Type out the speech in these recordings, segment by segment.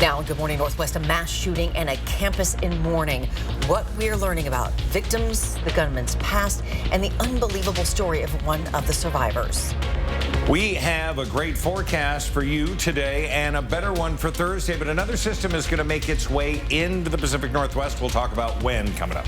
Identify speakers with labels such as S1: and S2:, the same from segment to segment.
S1: Now, Good Morning Northwest, a mass shooting and a campus in mourning. What we're learning about victims, the gunman's past, and the unbelievable story of one of the survivors.
S2: We have a great forecast for you today and a better one for Thursday, but another system is going to make its way into the Pacific Northwest. We'll talk about when coming up.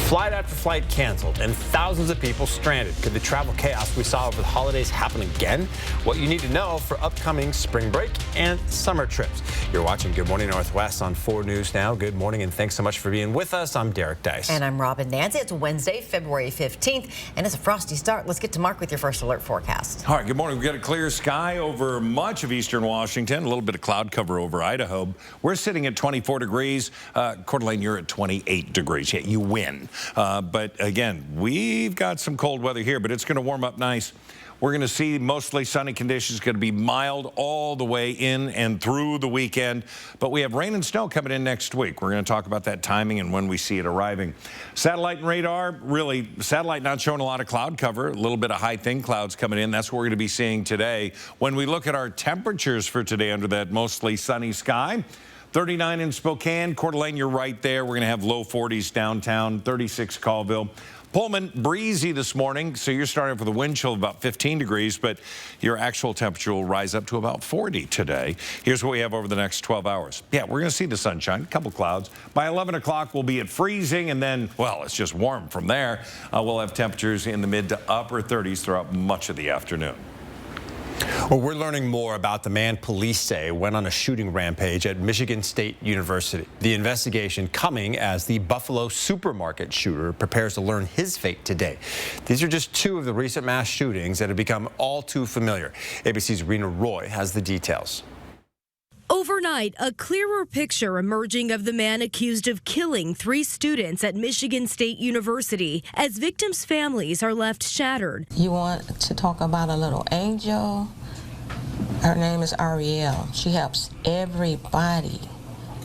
S3: Flight after flight canceled and thousands of people stranded. Could the travel chaos we saw over the holidays happen again? What you need to know for upcoming spring break and summer trips. You're watching Good Morning Northwest on 4 News Now. Good morning and thanks so much for being with us. I'm Derek Dice.
S1: And I'm Robin Nancy. It's Wednesday, February 15th, and it's a frosty start. Let's get to Mark with your first alert forecast.
S2: All right, good morning. We've got a clear sky over much of eastern Washington, a little bit of cloud cover over Idaho. We're sitting at 24 degrees. Coeur d'Alene, you're at 28 degrees. Yeah, you win. But again, we've got some cold weather here, but it's going to warm up nice. We're going to see mostly sunny conditions, going to be mild all the way in and through the weekend. But we have rain and snow coming in next week. We're going to talk about that timing and when we see it arriving. Satellite and radar, really, satellite not showing a lot of cloud cover, a little bit of high thin clouds coming in. That's what we're going to be seeing today. When we look at our temperatures for today under that mostly sunny sky, 39 in Spokane, Coeur d'Alene, you're right there. We're going to have low 40s downtown, 36 Colville. Pullman, breezy this morning, so you're starting off with a wind chill of about 15 degrees, but your actual temperature will rise up to about 40 today. Here's what we have over the next 12 hours. Yeah, we're going to see the sunshine, a couple clouds. By 11 o'clock, we'll be at freezing, and then, well, it's just warm from there. We'll have temperatures in the mid to upper 30s throughout much of the afternoon.
S3: Well, we're learning more about the man police say went on a shooting rampage at Michigan State University. The investigation coming as the Buffalo supermarket shooter prepares to learn his fate today. These are just two of the recent mass shootings that have become all too familiar. ABC's Rena Roy has the details.
S4: Overnight, a clearer picture emerging of the man accused of killing 3 students at Michigan State University as victims' families are left shattered.
S5: You want to talk about a little angel? Her name is Ariel. She helps everybody,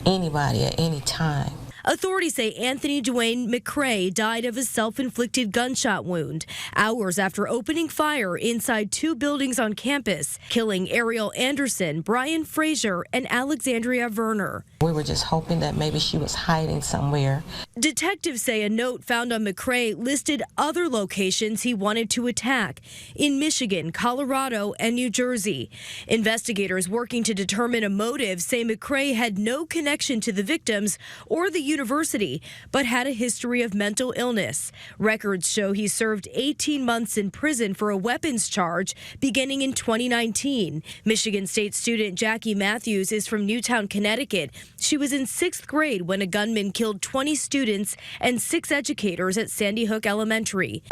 S5: anybody at any time.
S4: Authorities say Anthony Dwayne McCray died of a self-inflicted gunshot wound hours after opening fire inside 2 buildings on campus, killing Ariel Anderson, Brian Frazier, and Alexandria Verner.
S5: We were just hoping that maybe she was hiding somewhere.
S4: Detectives say a note found on McCray listed other locations he wanted to attack in Michigan, Colorado, and New Jersey. Investigators working to determine a motive say McCray had no connection to the victims or the university, but had a history of mental illness. Records show he served 18 months in prison for a weapons charge beginning in 2019. Michigan State student Jackie Matthews is from Newtown, Connecticut. She was in 6th grade when a gunman killed 20 students and 6 educators at Sandy Hook Elementary.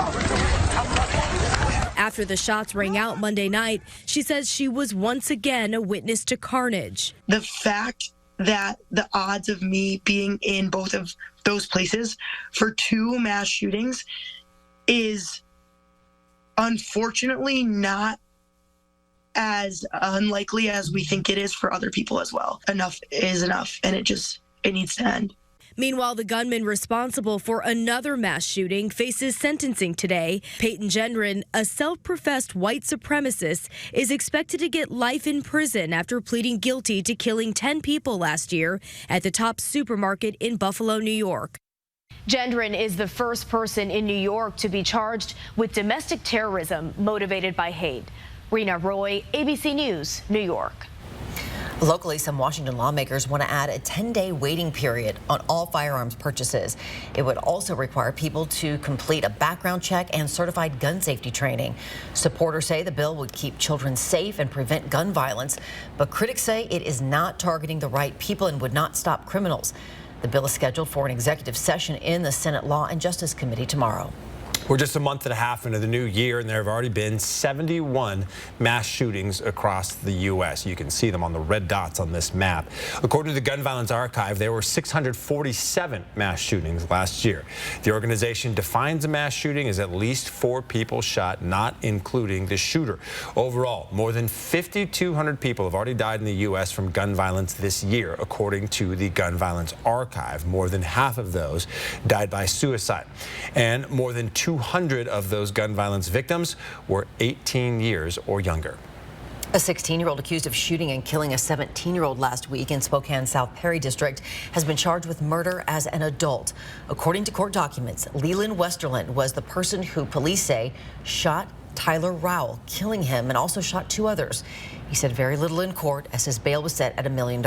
S4: After the shots rang out Monday night, she says she was once again a witness to carnage.
S6: The fact that the odds of me being in both of those places for 2 mass shootings is unfortunately not as unlikely as we think it is for other people as well. Enough is enough, and it needs to end.
S4: Meanwhile, the gunman responsible for another mass shooting faces sentencing today. Peyton Gendron, a self-professed white supremacist, is expected to get life in prison after pleading guilty to killing 10 people last year at the Tops supermarket in Buffalo, New York.
S7: Gendron is the first person in New York to be charged with domestic terrorism motivated by hate. Rena Roy, ABC News, New York.
S1: Locally, some Washington lawmakers want to add a 10-day waiting period on all firearms purchases. It would also require people to complete a background check and certified gun safety training. Supporters say the bill would keep children safe and prevent gun violence, but critics say it is not targeting the right people and would not stop criminals. The bill is scheduled for an executive session in the Senate Law and Justice Committee tomorrow.
S3: We're just a month and a half into the new year, and there have already been 71 mass shootings across the U.S. You can see them on the red dots on this map. According to the Gun Violence Archive, there were 647 mass shootings last year. The organization defines a mass shooting as at least 4 people shot, not including the shooter. Overall, more than 5,200 people have already died in the U.S. from gun violence this year, according to the Gun Violence Archive. More than half of those died by suicide, and more than 200 of those gun violence victims were 18 years or younger.
S1: A 16-year-old accused of shooting and killing a 17-year-old last week in Spokane's South Perry district has been charged with murder as an adult. According to court documents, Leland Westerland was the person who police say shot Tyler Rowell, killing him, and also shot 2 others. He said very little in court as his bail was set at $1 million.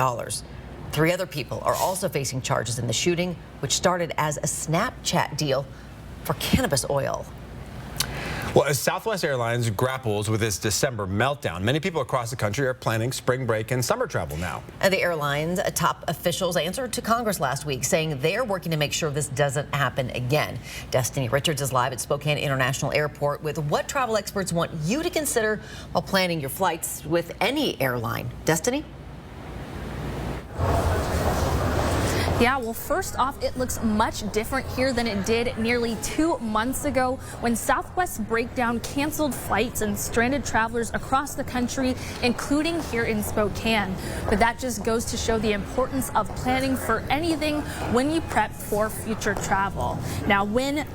S1: 3 other people are also facing charges in the shooting, which started as a Snapchat deal for cannabis oil.
S3: Well, as Southwest Airlines grapples with this December meltdown, many people across the country are planning spring break and summer travel now.
S1: The airline's top officials answered to Congress last week, saying they're working to make sure this doesn't happen again. Destiny Richards is live at Spokane International Airport with what travel experts want you to consider while planning your flights with any airline. Destiny?
S8: Yeah, well, first off, it looks much different here than it did nearly 2 months ago when Southwest Breakdown canceled flights and stranded travelers across the country, including here in Spokane. But that just goes to show the importance of planning for anything when you prep for future travel. Now, when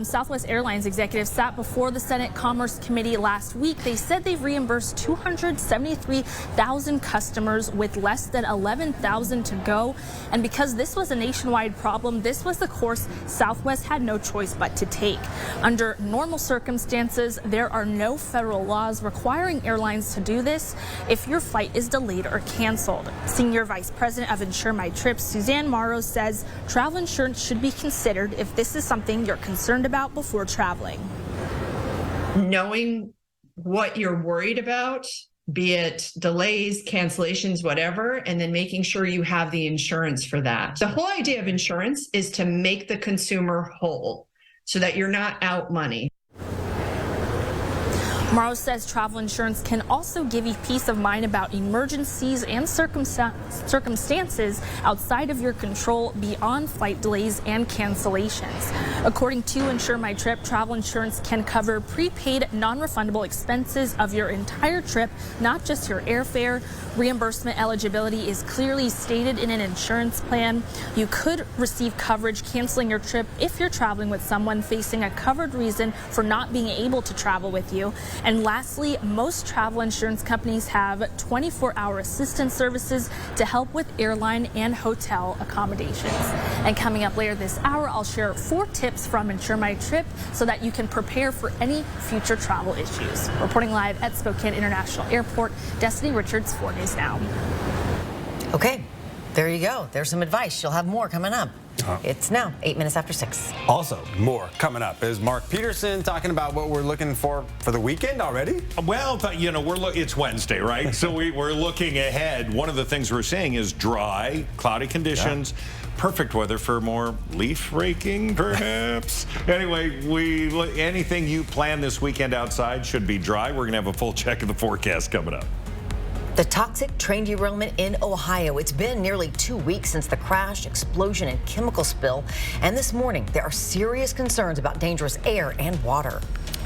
S8: Southwest Airlines executives sat before the Senate Commerce Committee last week, they said they've reimbursed 273,000 customers with less than 11,000 to go. And because this was a nationwide problem, this was the course Southwest had no choice but to take. Under normal circumstances, there are no federal laws requiring airlines to do this if your flight is delayed or canceled. Senior Vice President of Insure My Trips, Suzanne Morrow, says travel insurance should be considered if this is something you're concerned about before traveling.
S9: Knowing what you're worried about, be it delays, cancellations, whatever, and then making sure you have the insurance for that. The whole idea of insurance is to make the consumer whole so that you're not out money.
S8: Morrow says travel insurance can also give you peace of mind about emergencies and circumstances outside of your control beyond flight delays and cancellations. According to Insure My Trip, travel insurance can cover prepaid non-refundable expenses of your entire trip, not just your airfare. Reimbursement eligibility is clearly stated in an insurance plan. You could receive coverage canceling your trip if you're traveling with someone facing a covered reason for not being able to travel with you. And lastly, most travel insurance companies have 24-hour assistance services to help with airline and hotel accommodations. And coming up later this hour, I'll share 4 tips from Insure My Trip so that you can prepare for any future travel issues. Reporting live at Spokane International Airport, Destiny Richards, 4 News Now.
S1: Okay, there you go. There's some advice. You'll have more coming up. It's now 8 minutes after 6.
S3: Also, more coming up is Mark Peterson talking about what we're looking for the weekend already.
S2: Well, you know, it's Wednesday, right? So we're looking ahead. One of the things we're seeing is dry, cloudy conditions. Yeah. Perfect weather for more leaf raking, perhaps. Anyway, anything you plan this weekend outside should be dry. We're going to have a full check of the forecast coming up.
S1: The toxic train derailment in Ohio. It's been nearly 2 weeks since the crash, explosion, and chemical spill. And this morning, there are serious concerns about dangerous air and water.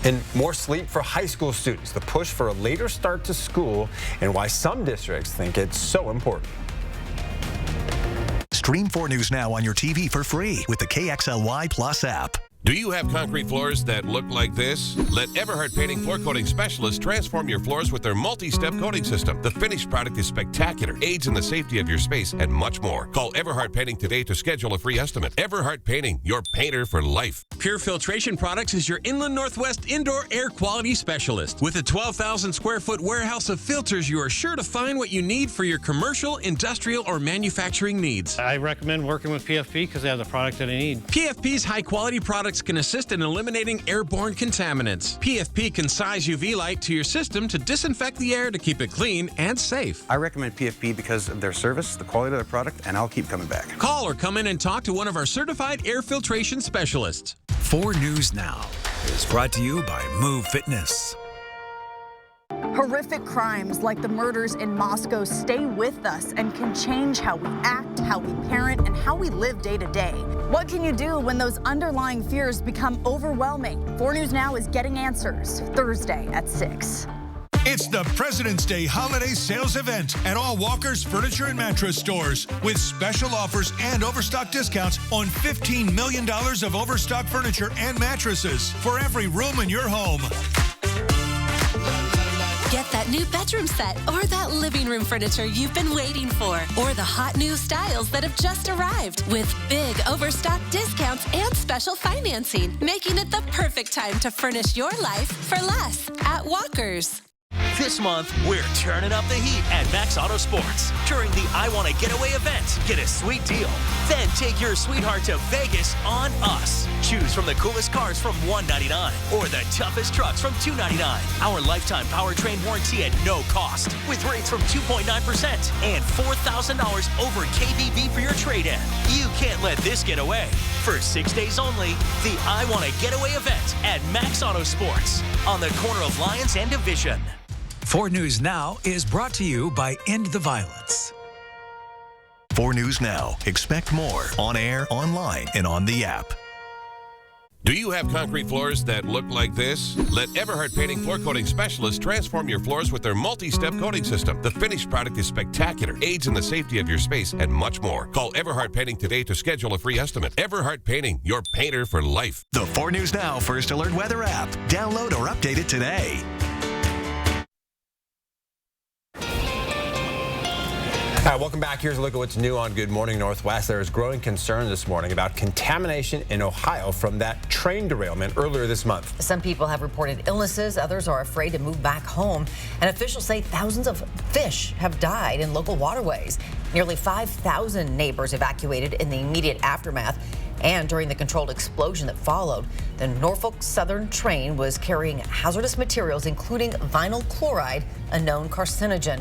S3: And more sleep for high school students, the push for a later start to school, and why some districts think it's so important.
S10: Stream 4 News Now on your TV for free with the KXLY Plus app.
S11: Do you have concrete floors that look like this? Let Everhart Painting Floor Coating Specialists transform your floors with their multi-step coating system. The finished product is spectacular, aids in the safety of your space, and much more. Call Everhart Painting today to schedule a free estimate. Everhart Painting, your painter for life.
S12: Pure Filtration Products is your Inland Northwest indoor air quality specialist. With a 12,000 square foot warehouse of filters, you are sure to find what you need for your commercial, industrial, or manufacturing needs.
S13: I recommend working with PFP because they have the product that I need.
S12: PFP's high quality products can assist in eliminating airborne contaminants. PFP can size UV light to your system to disinfect the air to keep it clean and safe.
S14: I recommend PFP because of their service, the quality of their product, and I'll keep coming back.
S12: Call or come in and talk to one of our certified air filtration specialists.
S10: 4 News Now is brought to you by Move Fitness.
S15: Horrific crimes like the murders in Moscow stay with us and can change how we act, how we parent, and how we live day to day. What can you do when those underlying fears become overwhelming? 4 News Now is getting answers Thursday at 6.
S16: It's the President's Day holiday sales event at all Walker's Furniture and Mattress stores with special offers and overstock discounts on $15 million of overstock furniture and mattresses for every room in your home.
S17: Get Get that new bedroom set or that living room furniture you've been waiting for, or the hot new styles that have just arrived with big overstock discounts and special financing, making it the perfect time to furnish your life for less at Walkers.
S18: This month, we're turning up the heat at Max Auto Sports. During the I Want to Getaway event, get a sweet deal. Then take your sweetheart to Vegas on us. Choose from the coolest cars from $199 or the toughest trucks from $299. Our lifetime powertrain warranty at no cost with rates from 2.9% and $4,000 over KBB for your trade-in. You can't let this get away. For 6 days only, the I Want to Getaway event at Max Auto Sports on the corner of Lyons and Division.
S19: 4 News Now is brought to you by End the Violence.
S10: 4 News Now. Expect more on air, online, and on the app.
S11: Do you have concrete floors that look like this? Let Everhart Painting Floor Coating Specialists transform your floors with their multi-step coating system. The finished product is spectacular, aids in the safety of your space, and much more. Call Everhart Painting today to schedule a free estimate. Everhart Painting, your painter for life.
S10: The 4 News Now First Alert Weather app. Download or update it today.
S3: Hi, welcome back. Here's a look at what's new on Good Morning Northwest. There is growing concern this morning about contamination in Ohio from that train derailment earlier this month.
S1: Some people have reported illnesses. Others are afraid to move back home. And officials say thousands of fish have died in local waterways. Nearly 5,000 neighbors evacuated in the immediate aftermath. And during the controlled explosion that followed, the Norfolk Southern train was carrying hazardous materials, including vinyl chloride, a known carcinogen.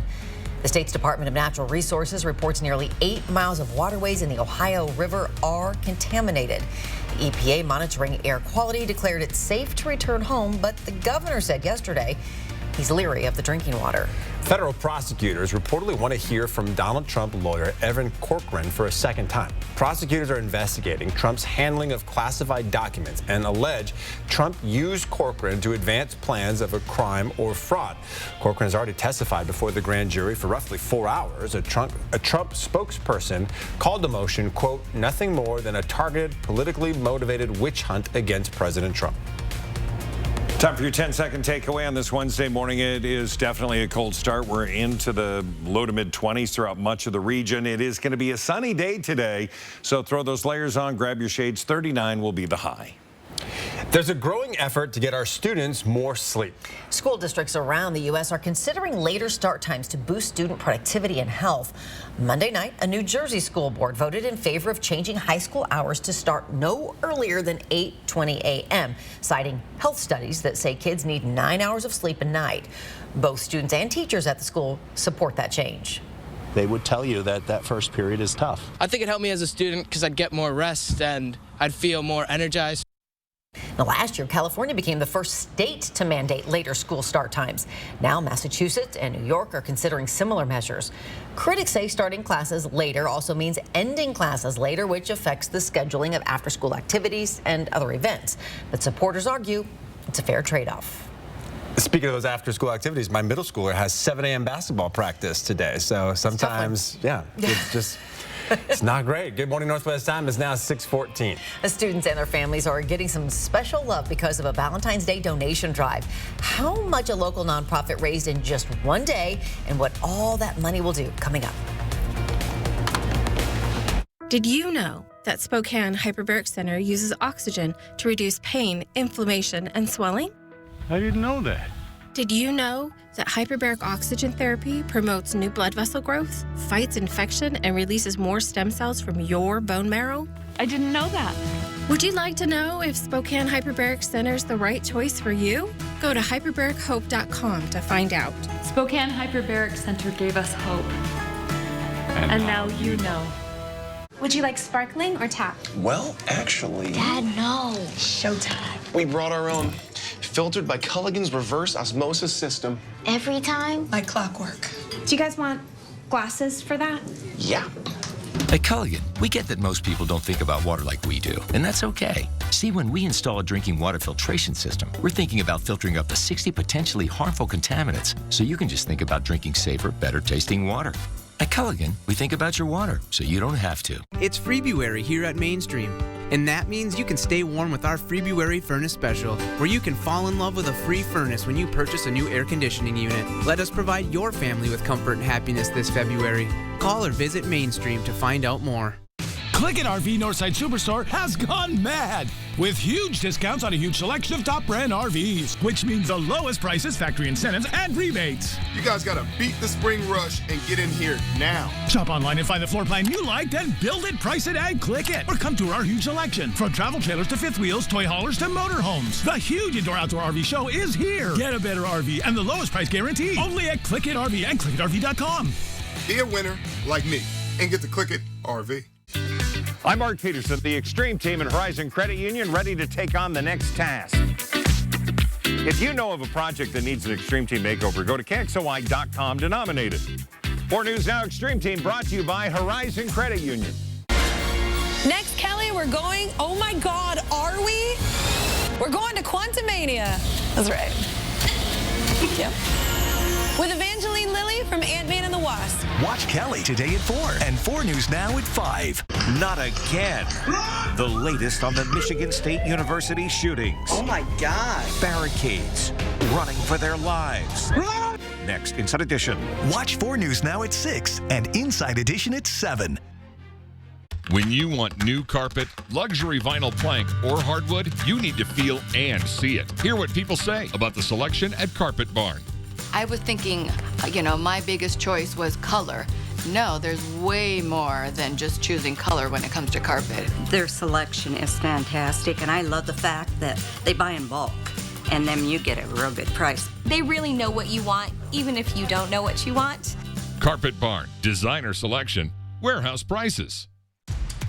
S1: The state's Department of Natural Resources reports nearly 8 miles of waterways in the Ohio River are contaminated. The EPA monitoring air quality declared it safe to return home, but the governor said yesterday he's leery of the drinking water.
S3: Federal prosecutors reportedly want to hear from Donald Trump lawyer Evan Corcoran for a second time. Prosecutors are investigating Trump's handling of classified documents and allege Trump used Corcoran to advance plans of a crime or fraud. Corcoran has already testified before the grand jury for roughly 4 hours. A Trump spokesperson called the motion, quote, nothing more than a targeted, politically motivated witch hunt against President Trump.
S2: Time for your 10-second takeaway on this Wednesday morning. It is definitely a cold start. We're into the low to mid-20s throughout much of the region. It is going to be a sunny day today, so throw those layers on, grab your shades. 39 will be the high.
S3: There's a growing effort to get our students more sleep.
S1: School districts around the U.S. are considering later start times to boost student productivity and health. Monday night, a New Jersey school board voted in favor of changing high school hours to start no earlier than 8:20 a.m., citing health studies that say kids need 9 hours of sleep a night. Both students and teachers at the school support that change.
S20: They would tell you that that first period is tough.
S21: I think it helped me as a student because I'd get more rest and I'd feel more energized.
S1: Now, last year, California became the first state to mandate later school start times. Now, Massachusetts and New York are considering similar measures. Critics say starting classes later also means ending classes later, which affects the scheduling of after-school activities and other events. But supporters argue it's a fair trade-off.
S3: Speaking of those after-school activities, my middle schooler has 7 a.m. basketball practice today. So sometimes, it's just... It's not great. Good Morning Northwest time is now 6:14.
S1: The students and their families are getting some special love because of a Valentine's Day donation drive. How much a local nonprofit raised in just one day and what all that money will do coming up.
S22: Did you know that Spokane Hyperbaric Center uses oxygen to reduce pain, inflammation, and swelling?
S23: I didn't know that.
S22: Did you know that hyperbaric oxygen therapy promotes new blood vessel growth, fights infection, and releases more stem cells from your bone marrow?
S24: I didn't know that.
S22: Would you like to know if Spokane Hyperbaric Center is the right choice for you? Go to hyperbarichope.com to find out.
S24: Spokane Hyperbaric Center gave us hope. And now you know.
S25: Would you like sparkling or tap?
S26: Well, actually...
S25: Dad, no. Showtime.
S26: We brought our own, filtered by Culligan's reverse osmosis system.
S25: Every time?
S26: Like clockwork.
S25: Do you guys want glasses for that?
S26: Yeah.
S27: At Culligan, we get that most people don't think about water like we do, and that's okay. See, when we install a drinking water filtration system, we're thinking about filtering up to 60 potentially harmful contaminants, so you can just think about drinking safer, better tasting water. At Culligan, we think about your water, so you don't have to.
S28: It's Freebuary here at Mainstream.
S4: And that means you can stay warm with our February Furnace Special, where you can fall in love with a free furnace when you purchase a new air conditioning unit. Let us provide your family with comfort and happiness this February. Call or visit Mainstream to find out more.
S16: Click It RV Northside Superstore has gone mad with huge discounts on a huge selection of top brand RVs, which means the lowest prices, factory incentives, and rebates.
S5: You guys gotta beat the spring rush and get in here now.
S16: Shop online and find the floor plan you like, then build it, price it, and click it. Or come to our huge selection, from travel trailers to fifth wheels, toy haulers to motorhomes. The huge indoor-outdoor RV show is here. Get a better RV and the lowest price guarantee only at Click It RV and ClickItRV.com.
S5: Be a winner like me and get to Click It RV.
S2: I'm Mark Peterson, the Extreme Team and Horizon Credit Union, ready to take on the next task. If you know of a project that needs an Extreme Team makeover, go to KXOY.com to nominate it. 4 News Now Extreme Team brought to you by Horizon Credit Union.
S6: Next, Kelly, we're going, oh my God, are we? We're going to Quantumania. That's right. Yep. With Evangeline Lilly from Ant-Man and the Wasp.
S10: Watch Kelly today at 4 and 4 News Now at 5.
S7: Not again. The latest on the Michigan State University shootings.
S8: Oh my God.
S7: Barricades running for their lives. Next, Inside Edition.
S10: Watch 4 News Now at 6 and Inside Edition at 7.
S9: When you want new carpet, luxury vinyl plank, or hardwood, you need to feel and see it. Hear what people say about the selection at Carpet Barn.
S23: I was thinking, my biggest choice was color. No, there's way more than just choosing color when it comes to carpet.
S28: Their selection is fantastic, and I love the fact that they buy in bulk, and then you get a real good price.
S25: They really know what you want, even if you don't know what you want.
S9: Carpet Barn, designer selection, warehouse prices.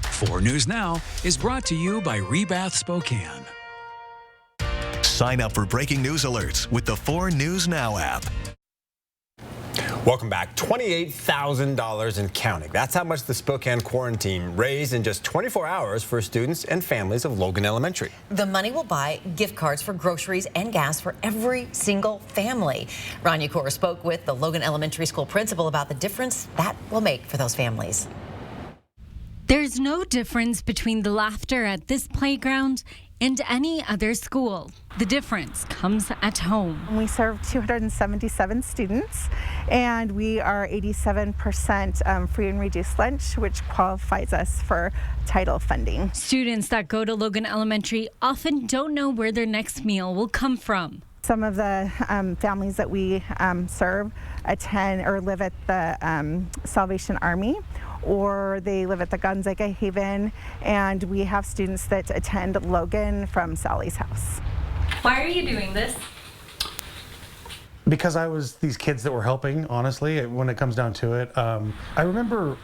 S19: 4 News Now is brought to you by Rebath Spokane.
S10: Sign up for breaking news alerts with the 4 News Now app.
S3: Welcome back. $28,000 and counting. That's how much the Spokane Quarantine raised in just 24 hours for students and families of Logan Elementary.
S1: The money will buy gift cards for groceries and gas for every single family. Rania Kaur spoke with the Logan Elementary School principal about the difference that will make for those families.
S29: There's no difference between the laughter at this playground and any other school. The difference comes at home.
S30: We serve 277 students, and we are 87% free and reduced lunch, which qualifies us for title funding.
S29: Students that go to Logan Elementary often don't know where their next meal will come from.
S30: Some of the families that we serve attend or live at the Salvation Army, or they live at the Gonzaga Haven, and we have students that attend Logan from Sally's house.
S25: Why are you doing this?
S31: Because I was these kids that were helping, honestly, when it comes down to it. I remember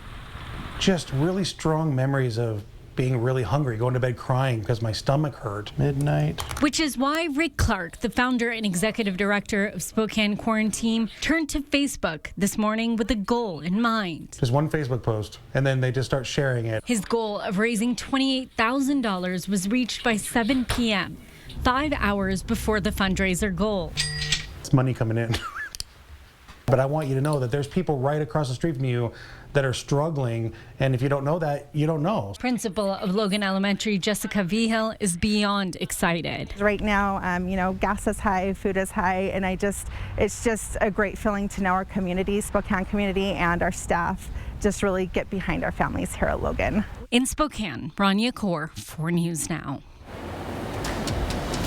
S31: just really strong memories of being really hungry, going to bed crying because my stomach hurt midnight.
S29: Which is why Rick Clark, the founder and executive director of Spokane Quarantine, turned to Facebook this morning with a goal in mind.
S31: Just one Facebook post, and then they just start sharing it.
S29: His goal of raising $28,000 was reached by 7 p.m., 5 hours before the fundraiser goal.
S31: It's money coming in. But I want you to know that there's people right across the street from you that are struggling, and if you don't know that, you don't know.
S29: Principal of Logan Elementary, Jessica Vigil, is beyond excited.
S30: Right now, gas is high, food is high, and it's just a great feeling to know our community, Spokane community, and our staff just really get behind our families here at Logan.
S29: In Spokane, Rania Kaur, 4 News Now.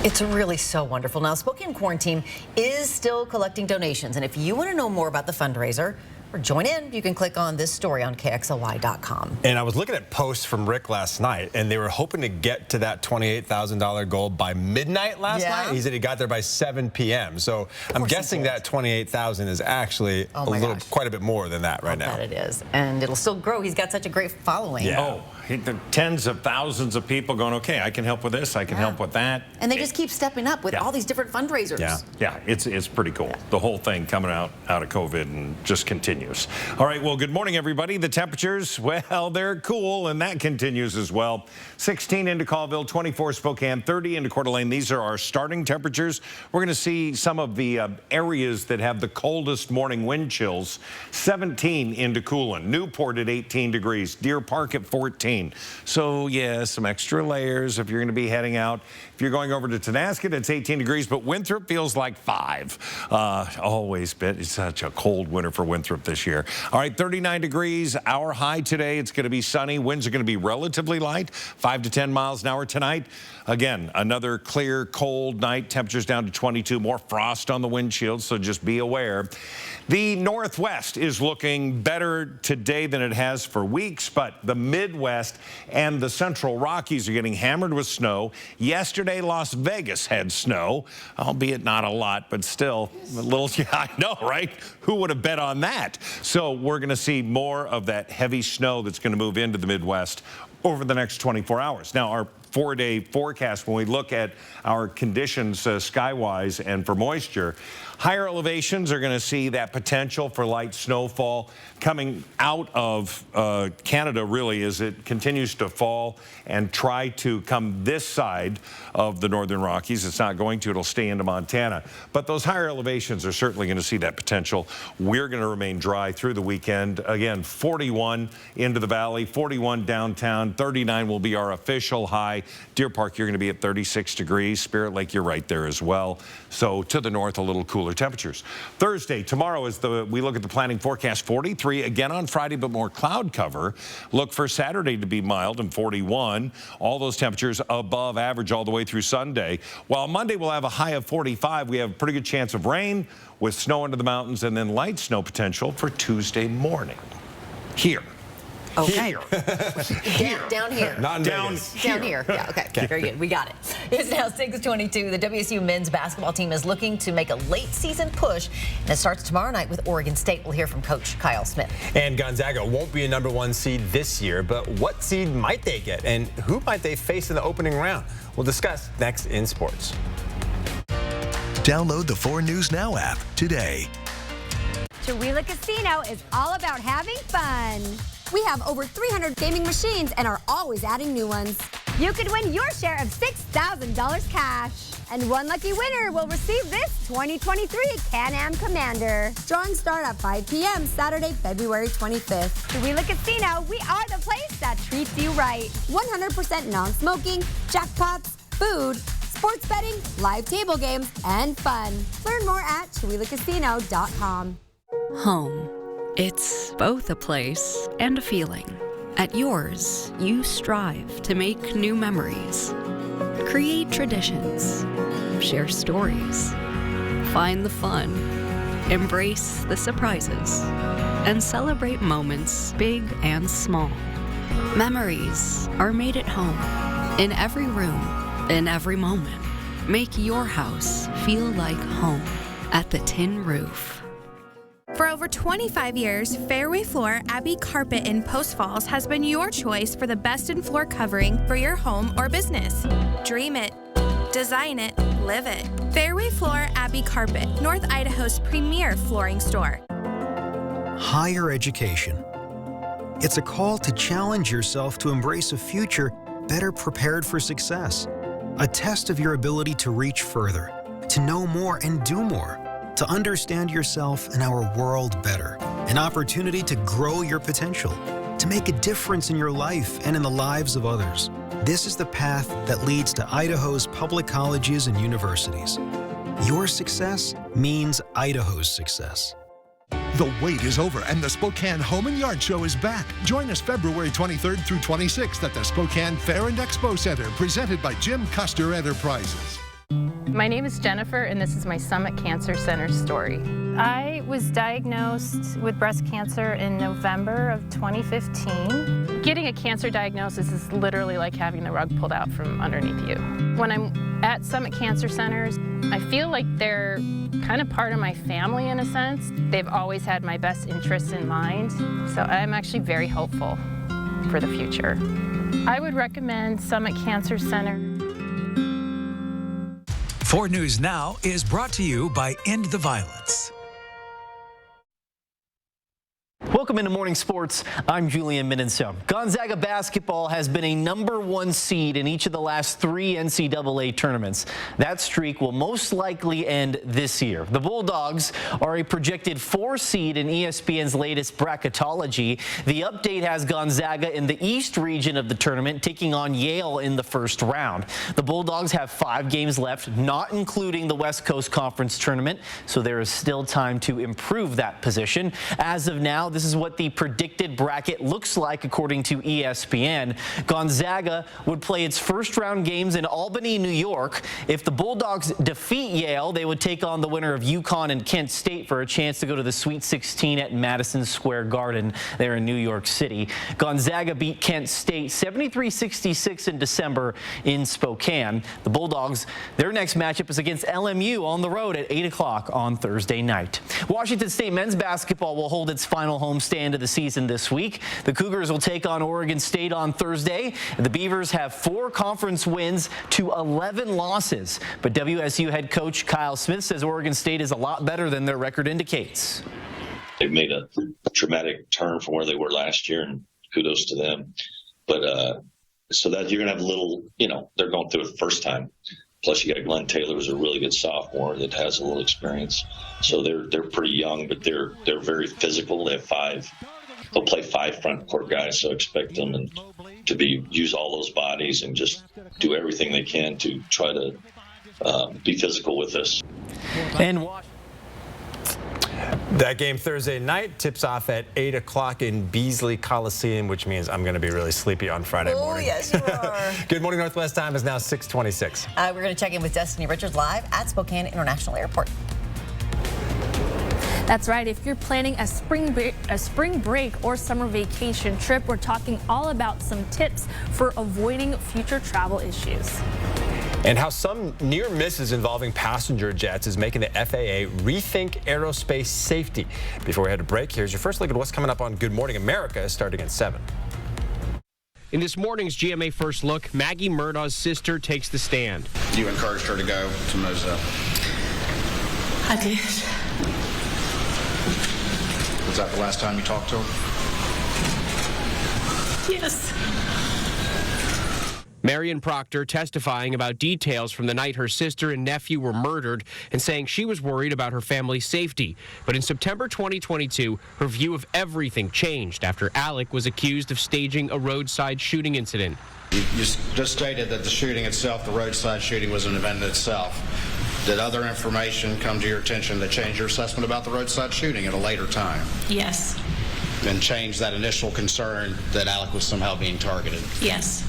S1: It's really so wonderful. Now, Spokane Quarantine is still collecting donations, and if you want to know more about the fundraiser or join in, you can click on this story on KXLY.com.
S3: And I was looking at posts from Rick last night, and they were hoping to get to that $28,000 goal by midnight last night. He said he got there by 7 p.m. So I'm guessing that $28,000 is actually quite a bit more than that right now.
S1: I bet it is, and it'll still grow. He's got such a great following.
S2: Yeah. Oh, tens of thousands of people going, okay, I can help with this, I can help with that.
S1: And they just keep stepping up with all these different fundraisers.
S2: Yeah, it's pretty cool. The whole thing coming out of COVID and just continuing. continues. All right, well, good morning, everybody. The temperatures, well, they're cool, and that continues as well. 16 into Colville, 24 Spokane, 30 into Coeur d'Alene. These are our starting temperatures. We're going to see some of the areas that have the coldest morning wind chills. 17 into Coolin, Newport at 18 degrees, Deer Park at 14. So, yeah, some extra layers if you're going to be heading out. If you're going over to Tonasket, it's 18 degrees, but Winthrop feels like 5. Always been. It's such a cold winter for Winthrop this year. All right, 39 degrees, our high today. It's going to be sunny. Winds are going to be relatively light, 5 to 10 miles an hour tonight. Again, another clear, cold night. Temperatures down to 22. More frost on the windshield, so just be aware. The Northwest is looking better today than it has for weeks, but the Midwest and the Central Rockies are getting hammered with snow. Yesterday, Las Vegas had snow, albeit not a lot, but still a little. Yeah, I know, right? Who would have bet on that? So we're going to see more of that heavy snow that's going to move into the Midwest over the next 24 hours. Now, our 4-day forecast, when we look at our conditions skywise and for moisture, higher elevations are going to see that potential for light snowfall coming out of Canada, really, as it continues to fall and try to come this side of the Northern Rockies. It's not going to. It'll stay into Montana. But those higher elevations are certainly going to see that potential. We're going to remain dry through the weekend. Again, 41 into the valley, 41 downtown, 39 will be our official high. Deer Park, you're going to be at 36 degrees. Spirit Lake, you're right there as well. So to the north, a little cooler temperatures. Thursday, tomorrow, as we look at the planning forecast, 43 again on Friday, but more cloud cover. Look for Saturday to be mild and 41. All those temperatures above average all the way through Sunday. While Monday will have a high of 45, we have a pretty good chance of rain with snow into the mountains and then light snow potential for Tuesday morning. Here.
S1: Okay.
S2: Here.
S1: Down here.
S3: Not in
S1: Vegas. Down here. Yeah, okay. Very good. We got it. It's now 6:22. The WSU men's basketball team is looking to make a late season push, and it starts tomorrow night with Oregon State. We'll hear from Coach Kyle Smith.
S3: And Gonzaga won't be a #1 seed this year, but what seed might they get, and who might they face in the opening round? We'll discuss next in sports.
S10: Download the 4 News Now app today.
S8: Chihuahua Casino is all about having fun. We have over 300 gaming machines and are always adding new ones. You could win your share of $6,000 cash. And one lucky winner will receive this 2023 Can-Am Commander. Drawings start at 5 p.m. Saturday, February 25th. Chihuahua Casino, we are the place that treats you right. 100% non-smoking, jackpots, food, sports betting, live table games, and fun. Learn more at ChihuahuaCasino.com.
S11: Home. It's both a place and a feeling. At yours, you strive to make new memories, create traditions, share stories, find the fun, embrace the surprises, and celebrate moments big and small. Memories are made at home, in every room, in every moment. Make your house feel like home at the Tin Roof.
S12: For over 25 years, Fairway Floor Abbey Carpet in Post Falls has been your choice for the best in floor covering for your home or business. Dream it, design it, live it. Fairway Floor Abbey Carpet, North Idaho's premier flooring store.
S13: Higher education. It's a call to challenge yourself to embrace a future better prepared for success. A test of your ability to reach further, to know more and do more. To understand yourself and our world better. An opportunity to grow your potential, to make a difference in your life and in the lives of others. This is the path that leads to Idaho's public colleges and universities. Your success means Idaho's success.
S14: The wait is over and the Spokane Home and Yard Show is back. Join us February 23rd through 26th at the Spokane Fair and Expo Center, presented by Jim Custer Enterprises.
S15: My name is Jennifer, and this is my Summit Cancer Center story. I was diagnosed with breast cancer in November of 2015. Getting a cancer diagnosis is literally like having the rug pulled out from underneath you. When I'm at Summit Cancer Centers, I feel like they're kind of part of my family in a sense. They've always had my best interests in mind, so I'm actually very hopeful for the future. I would recommend Summit Cancer Center.
S19: 4 News Now is brought to you by End the Violence.
S4: Welcome into Morning Sports. I'm Julian Minenso. Gonzaga basketball has been a #1 seed in each of the last 3 NCAA tournaments. That streak will most likely end this year. The Bulldogs are a projected 4 seed in ESPN's latest bracketology. The update has Gonzaga in the East region of the tournament, taking on Yale in the first round. The Bulldogs have 5 games left, not including the West Coast Conference tournament, so there is still time to improve that position. As of now, this is what the predicted bracket looks like according to ESPN. Gonzaga would play its first round games in Albany, New York. If the Bulldogs defeat Yale, they would take on the winner of UConn and Kent State for a chance to go to the Sweet 16 at Madison Square Garden there in New York City. Gonzaga beat Kent State 73-66 in December in Spokane. The Bulldogs, their next matchup is against LMU on the road at 8 o'clock on Thursday night. Washington State men's basketball will hold its final homestand of the season this week. The Cougars will take on Oregon State on Thursday. The Beavers have 4 conference wins to 11 losses. But WSU head coach Kyle Smith says Oregon State is a lot better than their record indicates.
S5: They've made a dramatic turn from where they were last year, and kudos to them. But so that you're going to have a little, they're going through it the first time. Plus, you got Glenn Taylor, who's a really good sophomore that has a little experience. So they're pretty young, but they're very physical. They have they'll play 5 front court guys, so expect them to use all those bodies and just do everything they can to try to be physical with us.
S4: And
S3: that game Thursday night tips off at 8 o'clock in Beasley Coliseum, which means I'm going to be really sleepy on Friday morning.
S1: Oh, yes, you are.
S3: Good morning, Northwest time is now 6:26.
S1: We're going to check in with Destiny Richards live at Spokane International Airport.
S16: That's right. If you're planning a spring break or summer vacation trip, we're talking all about some tips for avoiding future travel issues.
S3: And how some near misses involving passenger jets is making the FAA rethink aerospace safety. Before we head to break, here's your first look at what's coming up on Good Morning America starting at 7.
S17: In this morning's GMA First Look, Maggie Murdaugh's sister takes the stand.
S18: You encouraged her to go to Moselle?
S17: I did.
S18: Was that the last time you talked to her?
S17: Yes. Marion Proctor testifying about details from the night her sister and nephew were murdered and saying she was worried about her family's safety. But in September 2022, her view of everything changed after Alec was accused of staging a roadside shooting incident.
S18: You just stated that the shooting itself, the roadside shooting, was an event in itself. Did other information come to your attention that changed your assessment about the roadside shooting at a later time?
S17: Yes.
S18: And changed that initial concern that Alec was somehow being targeted?
S17: Yes.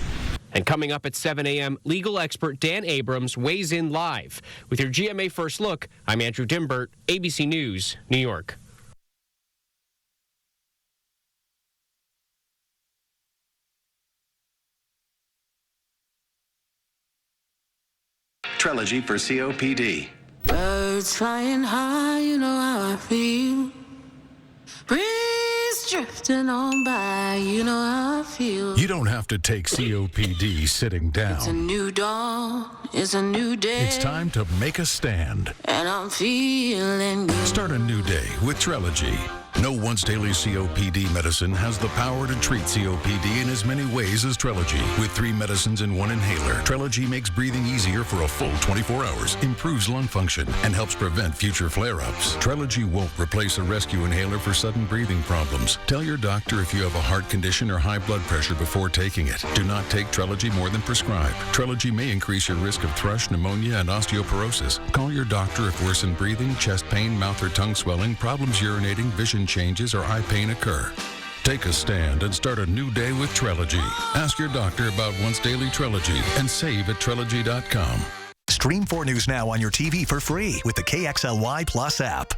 S17: And coming up at 7 a.m., legal expert Dan Abrams weighs in live. With your GMA First Look, I'm Andrew Dimbert, ABC News, New York.
S10: Trelegy for COPD.
S20: Birds flying high, you know how I feel. Breeze drifting on by, you know how I feel.
S21: You don't have to take COPD sitting down.
S20: It's a new dawn, it's a new day.
S21: It's time to make a stand.
S20: And I'm feeling good.
S21: Start a new day with Trelegy. No once-daily COPD medicine has the power to treat COPD in as many ways as Trelegy. With 3 medicines and 1 inhaler, Trelegy makes breathing easier for a full 24 hours, improves lung function, and helps prevent future flare-ups. Trelegy won't replace a rescue inhaler for sudden breathing problems. Tell your doctor if you have a heart condition or high blood pressure before taking it. Do not take Trelegy more than prescribed. Trelegy may increase your risk of thrush, pneumonia, and osteoporosis. Call your doctor if worsened breathing, chest pain, mouth or tongue swelling, problems urinating, vision changes, or eye pain occur. Take a stand and start a new day with Trelegy. Ask your doctor about once daily Trelegy and save at Trelegy.com.
S10: Stream 4 News Now on your TV for free with the KXLY Plus app.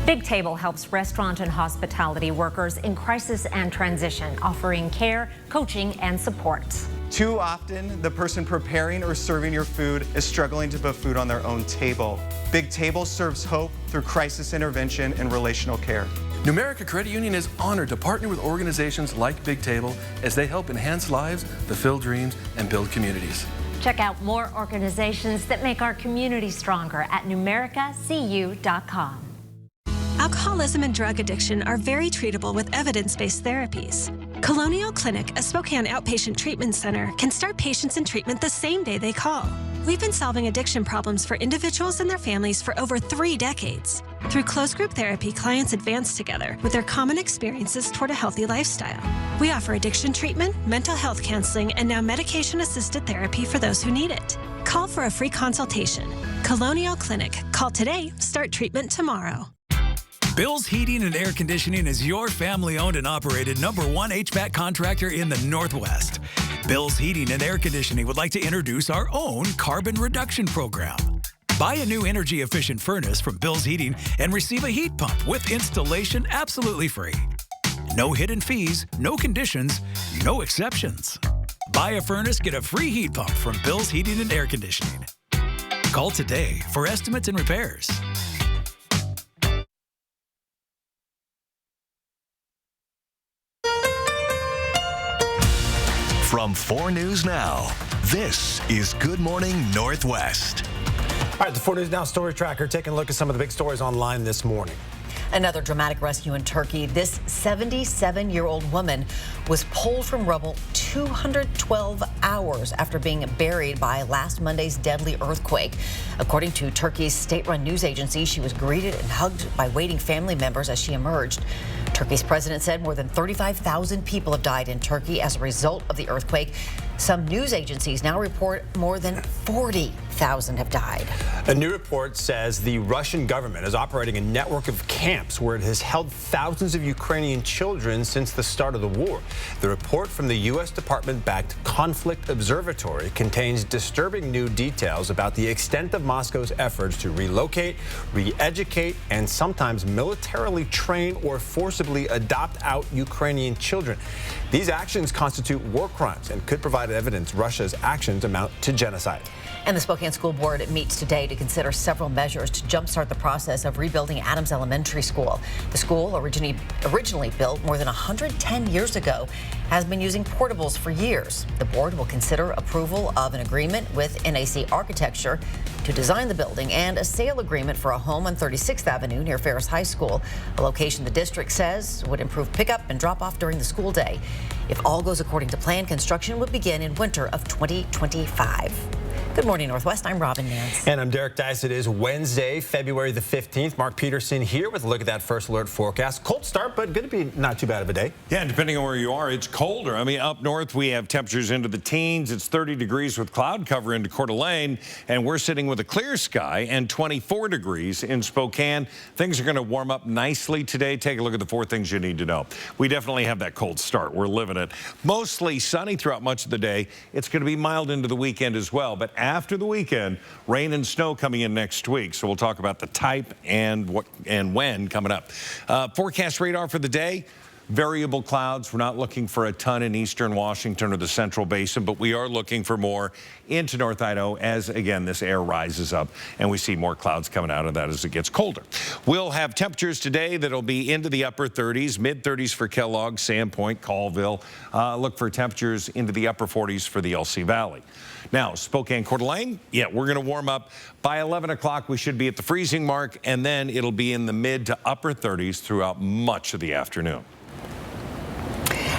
S22: Big Table helps restaurant and hospitality workers in crisis and transition, offering care, coaching, and support.
S24: Too often, the person preparing or serving your food is struggling to put food on their own table. Big Table serves hope through crisis intervention and relational care.
S26: Numerica Credit Union is honored to partner with organizations like Big Table as they help enhance lives, fulfill dreams, and build communities.
S22: Check out more organizations that make our community stronger at numericacu.com.
S2: Alcoholism and drug addiction are very treatable with evidence-based therapies. Colonial Clinic, a Spokane outpatient treatment center, can start patients in treatment the same day they call. We've been solving addiction problems for individuals and their families for over 3 decades. Through closed group therapy, clients advance together with their common experiences toward a healthy lifestyle. We offer addiction treatment, mental health counseling, and now medication-assisted therapy for those who need it. Call for a free consultation. Colonial Clinic. Call today, start treatment tomorrow.
S19: Bill's Heating and Air Conditioning is your family-owned and operated #1 HVAC contractor in the Northwest. Bill's Heating and Air Conditioning would like to introduce our own carbon reduction program. Buy a new energy-efficient furnace from Bill's Heating and receive a heat pump with installation absolutely free. No hidden fees, no conditions, no exceptions. Buy a furnace, get a free heat pump from Bill's Heating and Air Conditioning. Call today for estimates and repairs.
S10: From 4 News Now, this is Good Morning Northwest.
S3: All right, the 4 News Now Story Tracker taking a look at some of the big stories online this morning.
S1: Another dramatic rescue in Turkey. This 77-year-old woman was pulled from rubble 212 hours after being buried by last Monday's deadly earthquake. According to Turkey's state-run news agency, she was greeted and hugged by waiting family members as she emerged. Turkey's president said more than 35,000 people have died in Turkey as a result of the earthquake. Some news agencies now report more than 40,000 have died.
S3: A new report says the Russian government is operating a network of camps where it has held thousands of Ukrainian children since the start of the war. The report from the U.S. Department-backed Conflict Observatory contains disturbing new details about the extent of Moscow's efforts to relocate, re-educate, and sometimes militarily train or forcibly adopt out Ukrainian children. These actions constitute war crimes and could provide evidence Russia's actions amount to genocide.
S1: And the Spokane School Board meets today to consider several measures to jumpstart the process of rebuilding Adams Elementary School. The school, originally built more than 110 years ago, has been using portables for years. The board will consider approval of an agreement with NAC Architecture to design the building and a sale agreement for a home on 36th Avenue near Ferris High School, a location the district says would improve pickup and drop off during the school day. If all goes according to plan, construction would begin in winter of 2025. Good morning, Northwest. I'm Robin Nance.
S3: And I'm Derek Dice. It is Wednesday, February the 15th. Mark Peterson here with a look at that first alert forecast. Cold start, but going to be not too bad of a day.
S6: Yeah, depending on where you are, it's colder. I mean, up north, we have temperatures into the teens. It's 30 degrees with cloud cover into Coeur d'Alene, and we're sitting with a clear sky and 24 degrees in Spokane. Things are going to warm up nicely today. Take a look at the 4 things you need to know. We definitely have that cold start. We're living it. Mostly sunny throughout much of the day. It's going to be mild into the weekend as well, but after the weekend, rain and snow coming in next week. So we'll talk about the type and what and when coming up. Forecast radar for the day. Variable clouds. We're not looking for a ton in eastern Washington or the central basin, but we are looking for more into North Idaho as, again, this air rises up and we see more clouds coming out of that as it gets colder. We'll have temperatures today that'll be into the upper 30s, mid-30s for Kellogg, Sandpoint, Colville. Look for temperatures into the upper 40s for the LC Valley. Now, Spokane, Coeur d'Alene, yeah, we're going to warm up. By 11 o'clock, we should be at the freezing mark, and then it'll be in the mid to upper 30s throughout much of the afternoon.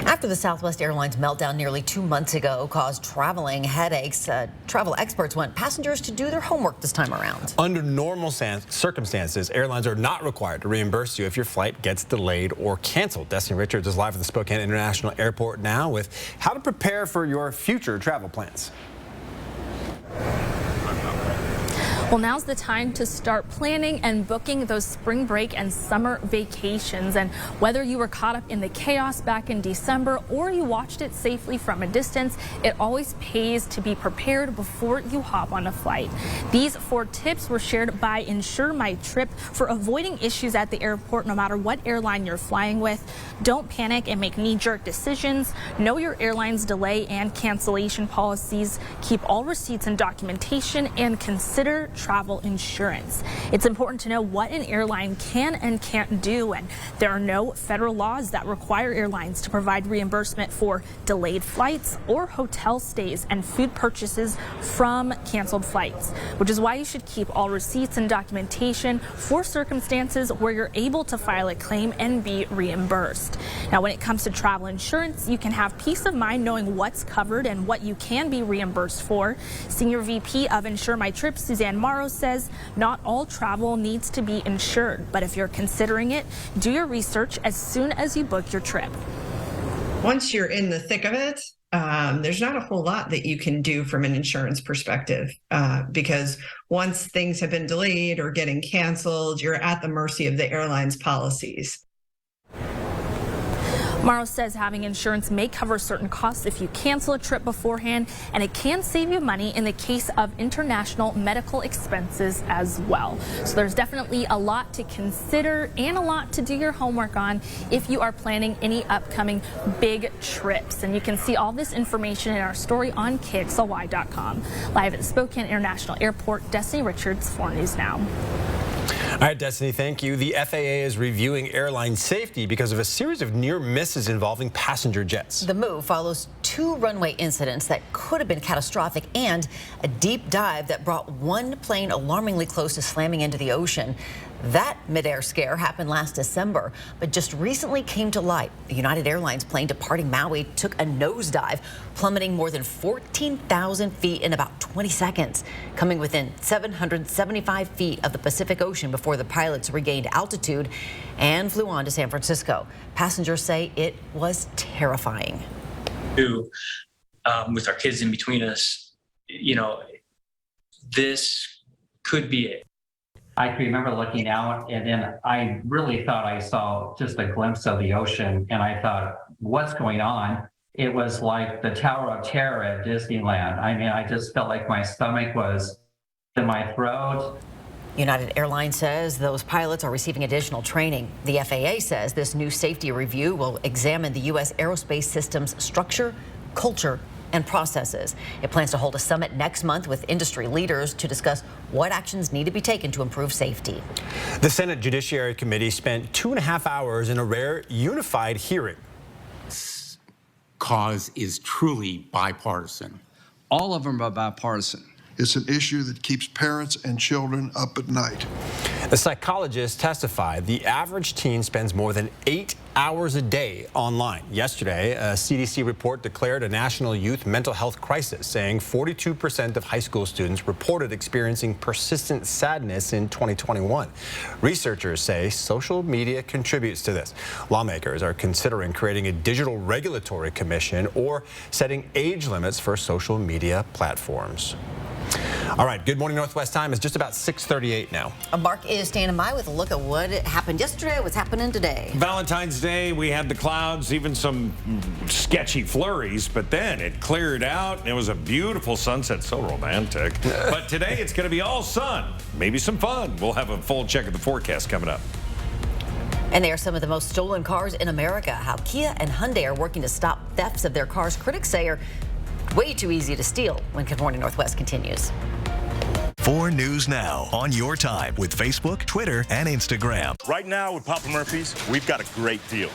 S1: After the Southwest Airlines meltdown nearly 2 months ago caused traveling headaches, travel experts want passengers to do their homework this time around.
S3: Under normal circumstances, airlines are not required to reimburse you if your flight gets delayed or canceled. Destiny Richards is live at the Spokane International Airport now with how to prepare for your future travel plans.
S16: Well, now's the time to start planning and booking those spring break and summer vacations. And whether you were caught up in the chaos back in December or you watched it safely from a distance, it always pays to be prepared before you hop on a flight. These 4 tips were shared by Insure My Trip for avoiding issues at the airport no matter what airline you're flying with. Don't panic and make knee-jerk decisions. Know your airline's delay and cancellation policies. Keep all receipts and documentation and consider travel insurance. It's important to know what an airline can and can't do, and there are no federal laws that require airlines to provide reimbursement for delayed flights or hotel stays and food purchases from canceled flights, which is why you should keep all receipts and documentation for circumstances where you're able to file a claim and be reimbursed. Now, when it comes to travel insurance, you can have peace of mind knowing what's covered and what you can be reimbursed for. Senior VP of Insure My Trip, Suzanne Morrow, says not all travel needs to be insured, but if you're considering it, do your research as soon as you book your trip.
S7: Once you're in the thick of it, there's not a whole lot that you can do from an insurance perspective because once things have been delayed or getting canceled, you're at the mercy of the airline's policies.
S16: Morrow says having insurance may cover certain costs if you cancel a trip beforehand, and it can save you money in the case of international medical expenses as well. So there's definitely a lot to consider and a lot to do your homework on if you are planning any upcoming big trips. And you can see all this information in our story on KXLY.com. Live at Spokane International Airport, Destiny Richards, 4 News Now.
S3: All right, Destiny, thank you. The FAA is reviewing airline safety because of a series of near misses involving passenger jets.
S1: The move follows 2 runway incidents that could have been catastrophic and a deep dive that brought one plane alarmingly close to slamming into the ocean. That midair scare happened last December, but just recently came to light. The United Airlines plane departing Maui took a nosedive, plummeting more than 14,000 feet in about 20 seconds, coming within 775 feet of the Pacific Ocean before the pilots regained altitude and flew on to San Francisco. Passengers say it was terrifying.
S8: With our kids in between us, you know, this could be it.
S9: I can remember looking out, and then I really thought I saw just a glimpse of the ocean, and I thought, what's going on? It was like the Tower of Terror at Disneyland. I mean, I just felt like my stomach was in my throat.
S1: United Airlines says those pilots are receiving additional training. The FAA says this new safety review will examine the U.S. aerospace system's structure, culture, and processes. It plans to hold a summit next month with industry leaders to discuss what actions need to be taken to improve safety.
S3: The Senate Judiciary Committee spent 2.5 hours in a rare unified hearing.
S11: This cause is truly bipartisan.
S23: All of them are bipartisan.
S25: It's an issue that keeps parents and children up at night.
S3: The psychologist testified the average teen spends more than 8 hours a day online. Yesterday, a CDC report declared a national youth mental health crisis, saying 42% of high school students reported experiencing persistent sadness in 2021. Researchers say social media contributes to this. Lawmakers are considering creating a digital regulatory commission or setting age limits for social media platforms. All right, Good Morning Northwest time is just about 6:38 now.
S1: Mark is standing by with a look at what happened yesterday, what's happening today.
S6: Valentine's Day, we had the clouds, even some sketchy flurries, but then it cleared out and it was a beautiful sunset, so romantic. But today it's going to be all sun, maybe some fun. We'll have a full check of the forecast coming up.
S1: And they are some of the most stolen cars in America. How Kia and Hyundai are working to stop thefts of their cars, critics say are way too easy to steal. When Good Morning Northwest continues.
S10: 4 News Now on your time with Facebook, Twitter, and Instagram.
S27: Right now with Papa Murphy's, we've got a great deal.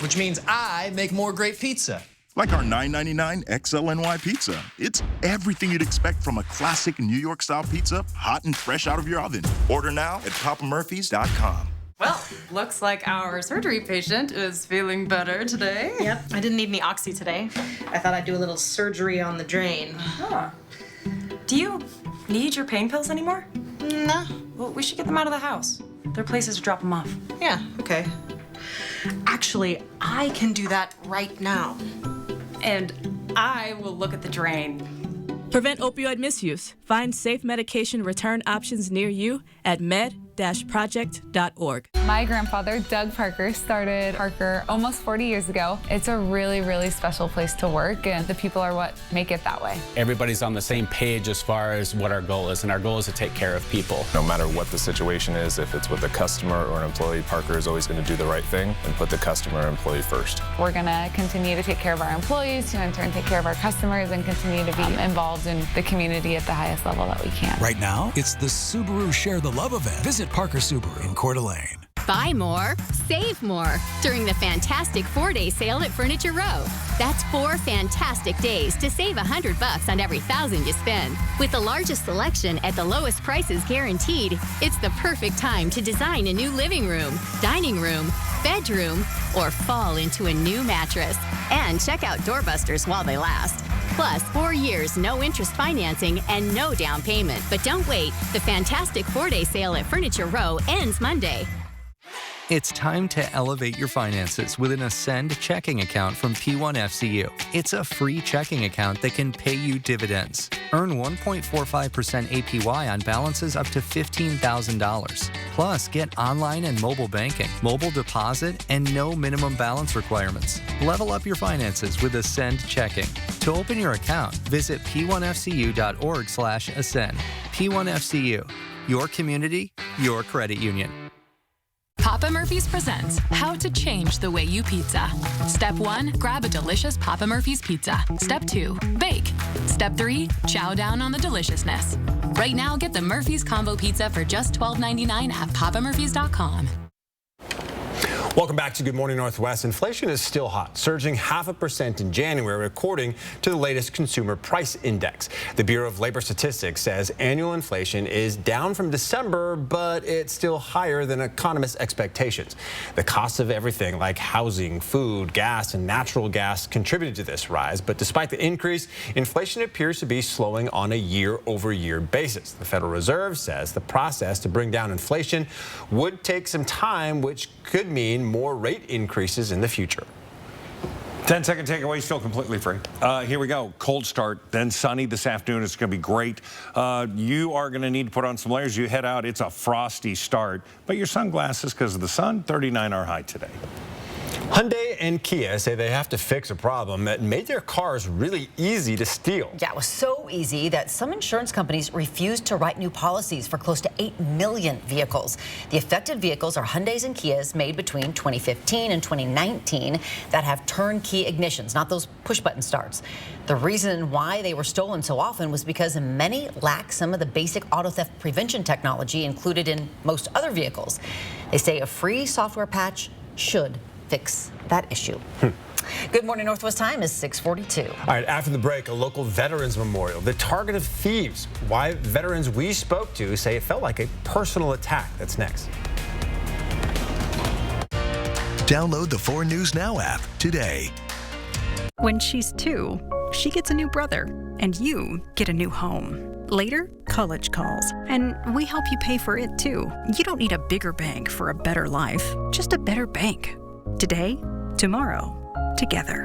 S28: Which means I make more great pizza.
S27: Like our $9.99 XLNY pizza. It's everything you'd expect from a classic New York-style pizza, hot and fresh out of your oven. Order now at papamurphys.com.
S29: Well, looks like our surgery patient is feeling better today.
S30: Yep, I didn't need any oxy today. I thought I'd do a little surgery on the drain.
S29: Huh. Do you need your pain pills anymore?
S30: No.
S29: Well, we should get them out of the house. There are places to drop them off.
S30: Yeah, okay. Actually, I can do that right now.
S29: And I will look at the drain.
S31: Prevent opioid misuse. Find safe medication return options near you at med-rx.org.
S4: park-project.org.
S5: My grandfather, Doug Parker, started Parker almost 40 years ago. It's a really, really special place to work, and the people are what make it that way.
S12: Everybody's on the same page as far as what our goal is, and our goal is to take care of people.
S13: No matter what the situation is, if it's with a customer or an employee, Parker is always going to do the right thing and put the customer or employee first.
S5: We're going to continue to take care of our employees, to in turn take care of our customers, and continue to be involved in the community at the highest level that we can.
S19: Right now, it's the Subaru Share the Love event. Visit Parker Subaru in Coeur d'Alene.
S14: Buy more, save more during the fantastic 4-day sale at Furniture Row. That's 4 fantastic days to save $100 on every $1,000 you spend. With the largest selection at the lowest prices guaranteed, it's the perfect time to design a new living room, dining room, bedroom, or fall into a new mattress. And check out doorbusters while they last. Plus, 4 years, no interest financing and no down payment. But don't wait. The fantastic 4-day sale at Furniture Row ends Monday.
S15: It's time to elevate your finances with an Ascend checking account from P1FCU. It's a free checking account that can pay you dividends. Earn 1.45% APY on balances up to $15,000. Plus, get online and mobile banking, mobile deposit, and no minimum balance requirements. Level up your finances with Ascend checking. To open your account, visit p1fcu.org/ascend. P1FCU, your community, your credit union.
S17: Papa Murphy's presents How to Change the Way You Pizza. Step 1, grab a delicious Papa Murphy's pizza. Step 2, bake. Step 3, chow down on the deliciousness. Right now, get the Murphy's Combo Pizza for just $12.99 at papamurphys.com.
S3: Welcome back to Good Morning Northwest. Inflation is still hot, surging 0.5% in January, according to the latest Consumer Price Index. The Bureau of Labor Statistics says annual inflation is down from December, but it's still higher than economists' expectations. The cost of everything like housing, food, gas, and natural gas contributed to this rise. But despite the increase, inflation appears to be slowing on a year-over-year basis. The Federal Reserve says the process to bring down inflation would take some time, which could mean more rate increases in the future.
S6: 10-second takeaway, still completely free. Here we go. Cold start, then sunny this afternoon. It's going to be great. You are going to need to put on some layers. You head out. It's a frosty start. But your sunglasses, because of the sun, 39 are high today.
S3: Hyundai and Kia say they have to fix a problem that made their cars really easy to steal.
S1: Yeah, it was so easy that some insurance companies refused to write new policies for close to 8 million vehicles. The affected vehicles are Hyundais and Kias made between 2015 and 2019 that have turnkey ignitions, not those push-button starts. The reason why they were stolen so often was because many lack some of the basic auto theft prevention technology included in most other vehicles. They say a free software patch should fix that issue. Good Morning Northwest time is 6:42.
S3: All right, after the break, a local veterans memorial, the target of thieves. Why veterans we spoke to say it felt like a personal attack. That's next.
S10: Download the 4 News Now app today.
S18: When she's 2, she gets a new brother, and you get a new home. Later, college calls, and we help you pay for it too. You don't need a bigger bank for a better life, just a better bank. Today, tomorrow, together.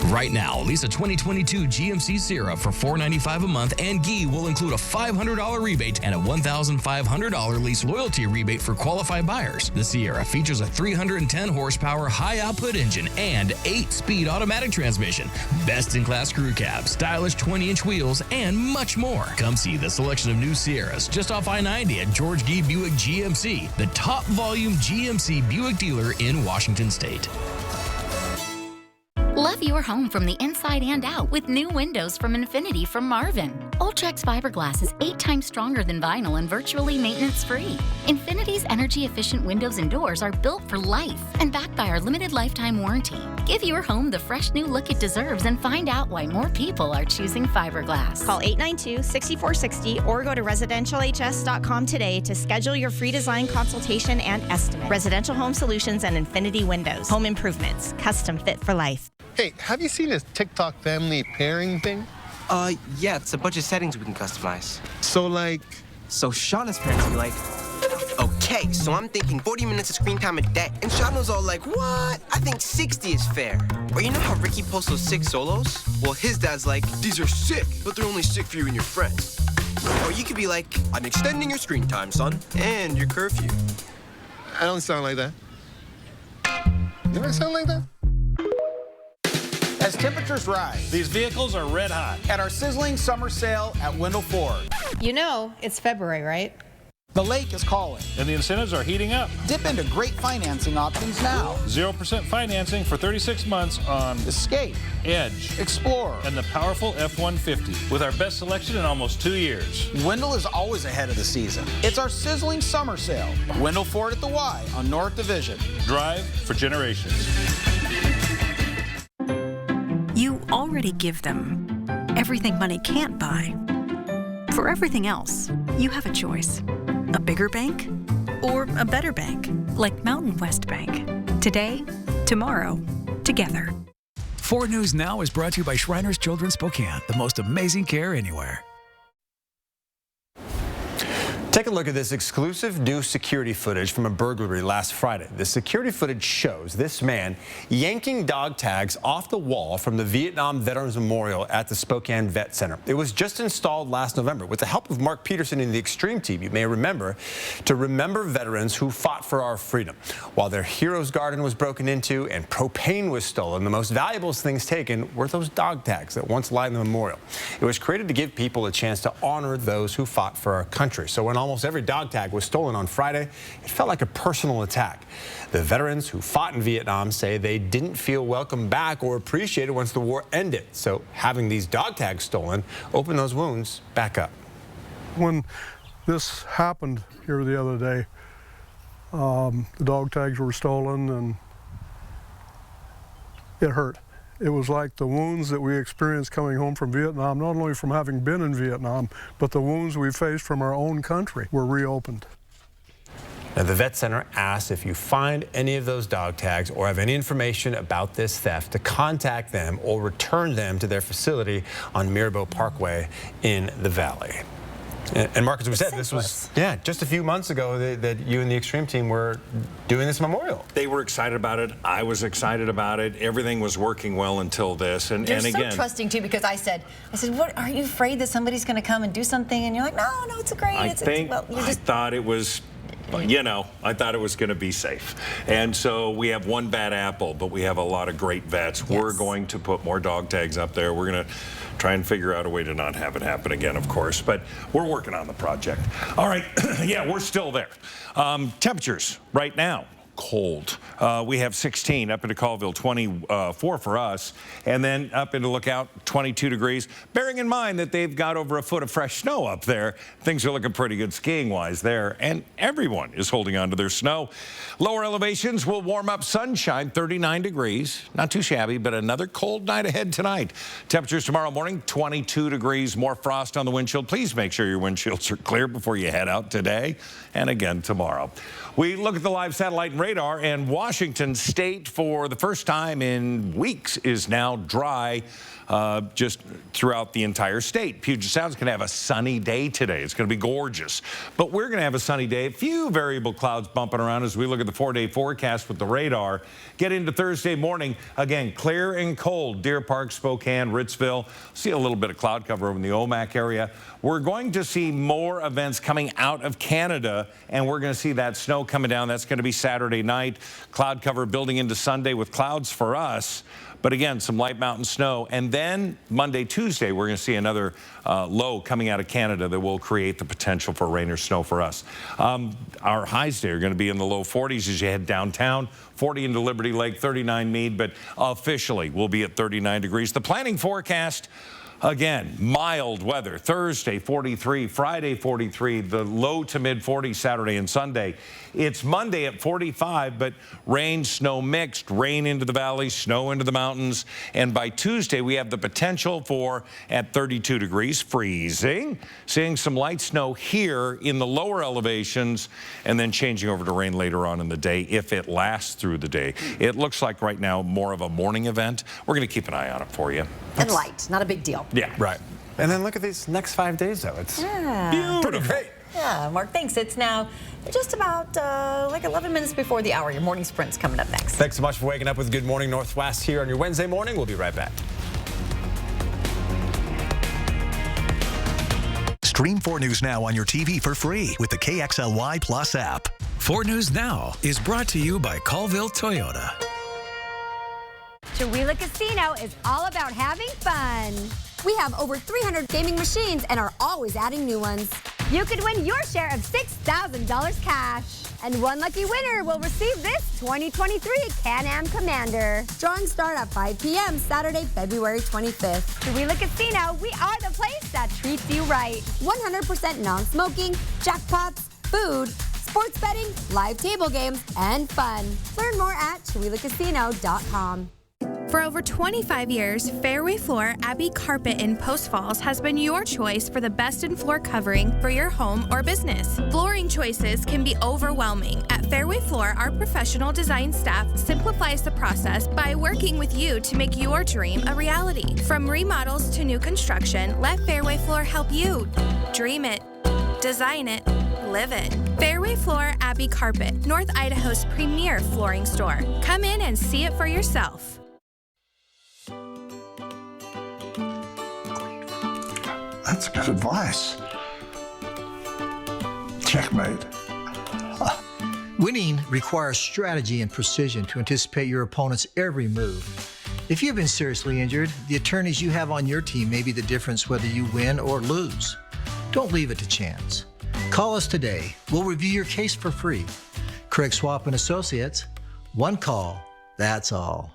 S20: Right now, lease a 2022 GMC Sierra for $495 a month, and GE will include a $500 rebate and a $1,500 lease loyalty rebate for qualified buyers. The Sierra features a 310 horsepower high-output engine and 8-speed automatic transmission, best-in-class crew cab, stylish 20-inch wheels, and much more. Come see the selection of new Sierras just off I-90 at George G. Buick GMC, the top volume GMC Buick dealer in Washington State.
S21: Love your home from the inside and out with new windows from Infinity from Marvin. Ultrex fiberglass is 8 times stronger than vinyl and virtually maintenance-free. Infinity's energy-efficient windows and doors are built for life and backed by our limited lifetime warranty. Give your home the fresh new look it deserves and find out why more people are choosing fiberglass.
S31: Call 892-6460 or go to residentialhs.com today to schedule your free design consultation and estimate. Residential Home Solutions and Infinity Windows. Home improvements. Custom fit for life.
S32: Hey, have you seen this TikTok family pairing thing?
S33: Yeah, it's a bunch of settings we can customize.
S32: So
S33: Shauna's parents will be like, okay, so I'm thinking 40 minutes of screen time a day. And Shauna's all like, what? I think 60 is fair. Or you know how Ricky posts those 6 solos? Well, his dad's like, these are sick, but they're only sick for you and your friends. Or you could be like, I'm extending your screen time, son, and your curfew.
S32: I don't sound like that. Do I sound like that?
S2: As temperatures rise,
S4: these vehicles are red hot.
S2: At our sizzling summer sale at Wendell Ford.
S7: You know, it's February, right?
S2: The lake is calling.
S4: And the incentives are heating up.
S2: Dip into great financing options now.
S4: 0% financing for 36 months on
S2: Escape,
S4: Edge,
S2: Explorer,
S4: and the powerful F-150 with our best selection in almost 2 years.
S2: Wendell is always ahead of the season. It's our sizzling summer sale. Wendell Ford at the Y on North Division.
S4: Drive for generations.
S18: You already give them everything money can't buy. For everything else, you have a choice. A bigger bank or a better bank, like Mountain West Bank. Today, tomorrow, together.
S19: 4 News Now is brought to you by Shriners Children's Spokane, the most amazing care anywhere.
S3: Take a look at this exclusive new security footage from a burglary last Friday. The security footage shows this man yanking dog tags off the wall from the Vietnam Veterans Memorial at the Spokane Vet Center. It was just installed last November with the help of Mark Peterson and the Extreme Team, you may remember, to remember veterans who fought for our freedom. While their heroes garden was broken into and propane was stolen, the most valuable things taken were those dog tags that once lined the memorial. It was created to give people a chance to honor those who fought for our country. So when almost every dog tag was stolen on Friday, it felt like a personal attack. The veterans who fought in Vietnam say they didn't feel welcome back or appreciated once the war ended. So having these dog tags stolen opened those wounds back up.
S8: When this happened here the other day, the dog tags were stolen and it hurt. It was like the wounds that we experienced coming home from Vietnam, not only from having been in Vietnam, but the wounds we faced from our own country were reopened.
S3: Now, the Vet Center asks if you find any of those dog tags or have any information about this theft to contact them or return them to their facility on Mirabeau Parkway in the Valley. And Mark, as we said, this was, just a few months ago that you and the Extreme Team were doing this memorial.
S6: They were excited about it. I was excited about it. Everything was working well until this. And
S1: You're
S6: again,
S1: so trusting, too, because I said, what, are you afraid that somebody's going to come and do something? And you're like, no, it's great.
S6: I thought it was... You know, I thought it was going to be safe. And so we have one bad apple, but we have a lot of great vets. Yes. We're going to put more dog tags up there. We're going to try and figure out a way to not have it happen again, of course. But we're working on the project. All right. Yeah, we're still there. Temperatures right now. Cold. We have 16 up into Colville, 24 for us, and then up into Lookout, 22 degrees. Bearing in mind that they've got over a foot of fresh snow up there, things are looking pretty good skiing-wise there, and everyone is holding on to their snow. Lower elevations will warm up, sunshine, 39 degrees. Not too shabby, but another cold night ahead tonight. Temperatures tomorrow morning, 22 degrees, more frost on the windshield. Please make sure your windshields are clear before you head out today and again tomorrow. We look at the live satellite and radar, and Washington State, for the first time in weeks, is now dry just throughout the entire state. Puget Sound's going to have a sunny day today. It's going to be gorgeous. But we're going to have a sunny day. A few variable clouds bumping around as we look at the 4-day forecast with the radar. Get into Thursday morning. Again, clear and cold. Deer Park, Spokane, Ritzville. See a little bit of cloud cover over in the Omak area. We're going to see more events coming out of Canada, and we're going to see that snow coming down. That's going to be Saturday night. Cloud cover building into Sunday with clouds for us. But again, some light mountain snow. And then Monday, Tuesday, we're going to see another low coming out of Canada that will create the potential for rain or snow for us. Our highs today are going to be in the low 40s as you head downtown. 40 into Liberty Lake, 39 Meade, but officially we'll be at 39 degrees. The planning forecast, again, mild weather. Thursday, 43. Friday, 43. The low to mid 40s Saturday and Sunday. It's Monday at 45, but rain, snow mixed. Rain into the valley, snow into the mountains. And by Tuesday, we have the potential for, at 32 degrees, freezing. Seeing some light snow here in the lower elevations, and then changing over to rain later on in the day if it lasts through the day. It looks like right now more of a morning event. We're going to keep an eye on it for you.
S1: And light, not a big deal.
S3: Yeah, right. And then look at these next 5 days, though. It's pretty great.
S1: Yeah, Mark, thanks. It's now just about like 11 minutes before the hour. Your morning sprint's coming up next.
S3: Thanks so much for waking up with Good Morning Northwest here on your Wednesday morning. We'll be right back.
S10: Stream 4 News Now on your TV for free with the KXLY Plus app.
S19: 4 News Now is brought to you by Colville Toyota.
S9: Chihuahua Casino is all about having fun. We have over 300 gaming machines and are always adding new ones. You could win your share of $6,000 cash. And one lucky winner will receive this 2023 Can-Am Commander. Drawings start at 5 p.m. Saturday, February 25th. Chihuahua Casino, we are the place that treats you right. 100% non-smoking, jackpots, food, sports betting, live table games, and fun. Learn more at ChihuahuaCasino.com.
S11: For over 25 years, Fairway Floor Abbey Carpet in Post Falls has been your choice for the best in floor covering for your home or business. Flooring choices can be overwhelming. At Fairway Floor, our professional design staff simplifies the process by working with you to make your dream a reality. From remodels to new construction, let Fairway Floor help you dream it, design it, live it. Fairway Floor Abbey Carpet, North Idaho's premier flooring store. Come in and see it for yourself.
S12: That's good advice. Checkmate.
S16: Winning requires strategy and precision to anticipate your opponent's every move. If you've been seriously injured, the attorneys you have on your team may be the difference whether you win or lose. Don't leave it to chance. Call us today. We'll review your case for free. Craig Swap & Associates. One call, that's all.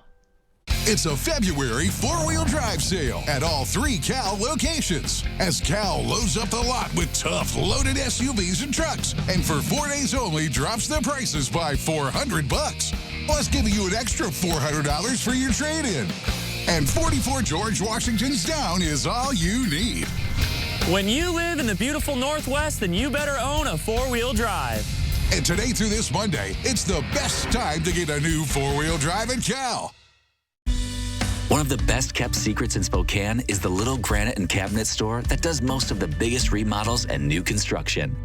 S22: It's a February four-wheel drive sale at all 3 Cal locations as Cal loads up the lot with tough, loaded SUVs and trucks, and for 4 days only drops their prices by $400, plus giving you an extra $400 for your trade-in. And 44 George Washington's down is all you need.
S23: When you live in the beautiful Northwest, then you better own a four-wheel drive.
S22: And today through this Monday, it's the best time to get a new four-wheel drive at Cal.
S24: One of the best kept secrets in Spokane is the little granite and cabinet store that does most of the biggest remodels and new construction.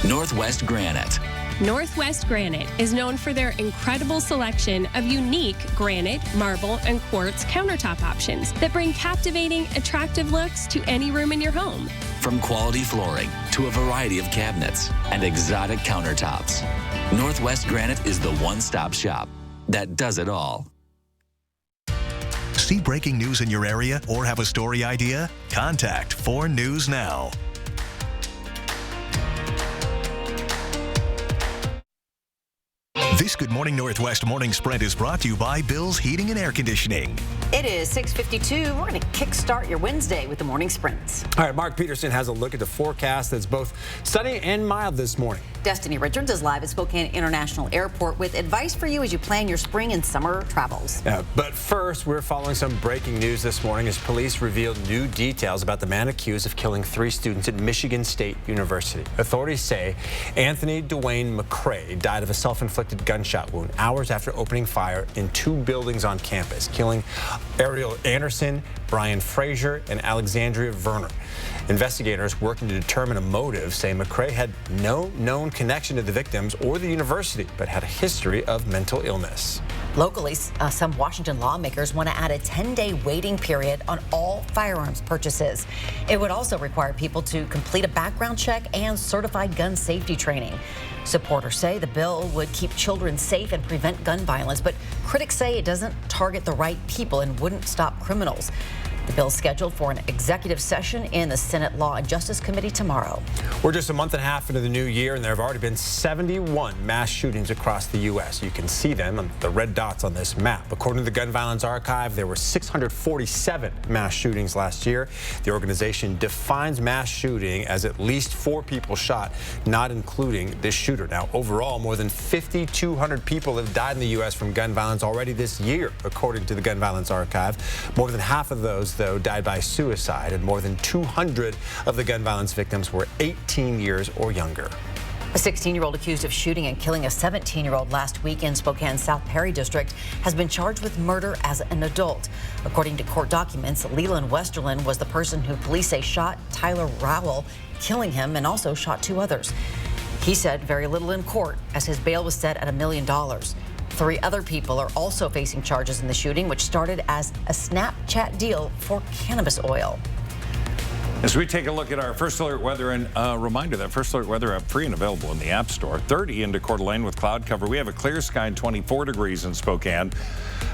S24: Northwest Granite.
S25: Northwest Granite is known for their incredible selection of unique granite, marble, and quartz countertop options that bring captivating, attractive looks to any room in your home.
S24: From quality flooring to a variety of cabinets and exotic countertops, Northwest Granite is the one-stop shop that does it all.
S10: See breaking news in your area or have a story idea? Contact 4 News Now. This Good Morning Northwest morning sprint is brought to you by Bill's Heating and Air Conditioning.
S1: It is 6:52. We're going to kickstart your Wednesday with the morning sprints.
S3: All right, Mark Peterson has a look at the forecast that's both sunny and mild this morning.
S1: Destiny Richards is live at Spokane International Airport with advice for you as you plan your spring and summer travels.
S3: Yeah, but first, we're following some breaking news this morning as police revealed new details about the man accused of killing 3 students at Michigan State University. Authorities say Anthony Dwayne McCray died of a self-inflicted gunshot wound hours after opening fire in 2 buildings on campus, killing Ariel Anderson, Brian Frazier, and Alexandria Verner. Investigators working to determine a motive say McCray had no known connection to the victims or the university, but had a history of mental illness.
S1: Locally, some Washington lawmakers want to add a 10-day waiting period on all firearms purchases. It would also require people to complete a background check and certified gun safety training. Supporters say the bill would keep children safe and prevent gun violence, but critics say it doesn't target the right people and wouldn't stop criminals. The bill is scheduled for an executive session in the Senate Law and Justice Committee tomorrow.
S3: We're just a month and a half into the new year, and there have already been 71 mass shootings across the U.S. You can see them on the red dots on this map. According to the Gun Violence Archive, there were 647 mass shootings last year. The organization defines mass shooting as at least 4 people shot, not including this shooter. Now, overall, more than 5,200 people have died in the U.S. from gun violence already this year, according to the Gun Violence Archive. More than half of those, though, died by suicide, and more than 200 of the gun violence victims were 18 years or younger.
S1: A 16-year-old accused of shooting and killing a 17-year-old last week in Spokane's South Perry district has been charged with murder as an adult. According to court documents, Leland Westerland was the person who police say shot Tyler Rowell, killing him, and also shot 2 others. He said very little in court as his bail was set at $1 million. 3 other people are also facing charges in the shooting, which started as a Snapchat deal for cannabis oil.
S6: As we take a look at our First Alert weather, and a reminder that First Alert weather app free and available in the App Store. 30 into Coeur d'Alene with cloud cover. We have a clear sky and 24 degrees in Spokane.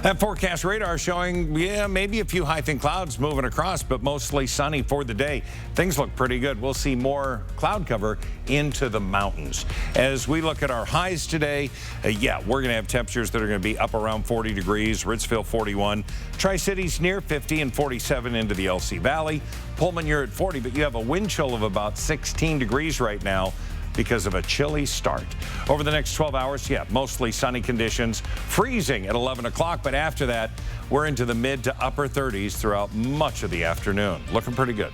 S6: That forecast radar showing, maybe a few high thin clouds moving across, but mostly sunny for the day. Things look pretty good. We'll see more cloud cover into the mountains. As we look at our highs today, we're going to have temperatures that are going to be up around 40 degrees. Ritzville 41. Tri-Cities near 50 and 47 into the LC Valley. Pullman, you're at 40, but you have a wind chill of about 16 degrees right now because of a chilly start. Over the next 12 hours, mostly sunny conditions, freezing at 11 o'clock, but after that, we're into the mid to upper 30s throughout much of the afternoon. Looking pretty good.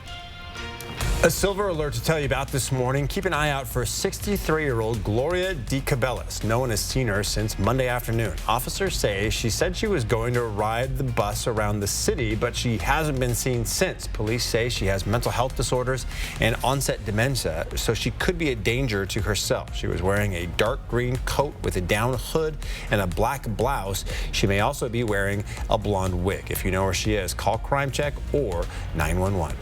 S3: A silver alert to tell you about this morning. Keep an eye out for 63-year-old Gloria De Cabellas. No one has seen her since Monday afternoon. Officers say she said she was going to ride the bus around the city, but she hasn't been seen since. Police say she has mental health disorders and onset dementia, so she could be a danger to herself. She was wearing a dark green coat with a down hood and a black blouse. She may also be wearing a blonde wig. If you know where she is, call Crime Check or 911.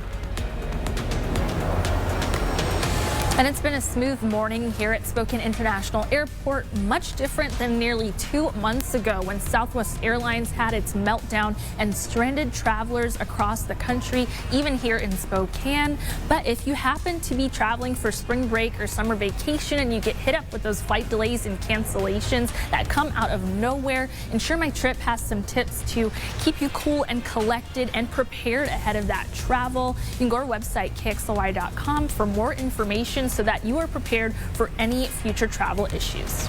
S5: And it's been a smooth morning here at Spokane International Airport, much different than nearly 2 months ago when Southwest Airlines had its meltdown and stranded travelers across the country, even here in Spokane. But if you happen to be traveling for spring break or summer vacation and you get hit up with those flight delays and cancellations that come out of nowhere, Insure My Trip has some tips to keep you cool and collected and prepared ahead of that travel. You can go to our website, KXLY.com, for more information so that you are prepared for any future travel issues.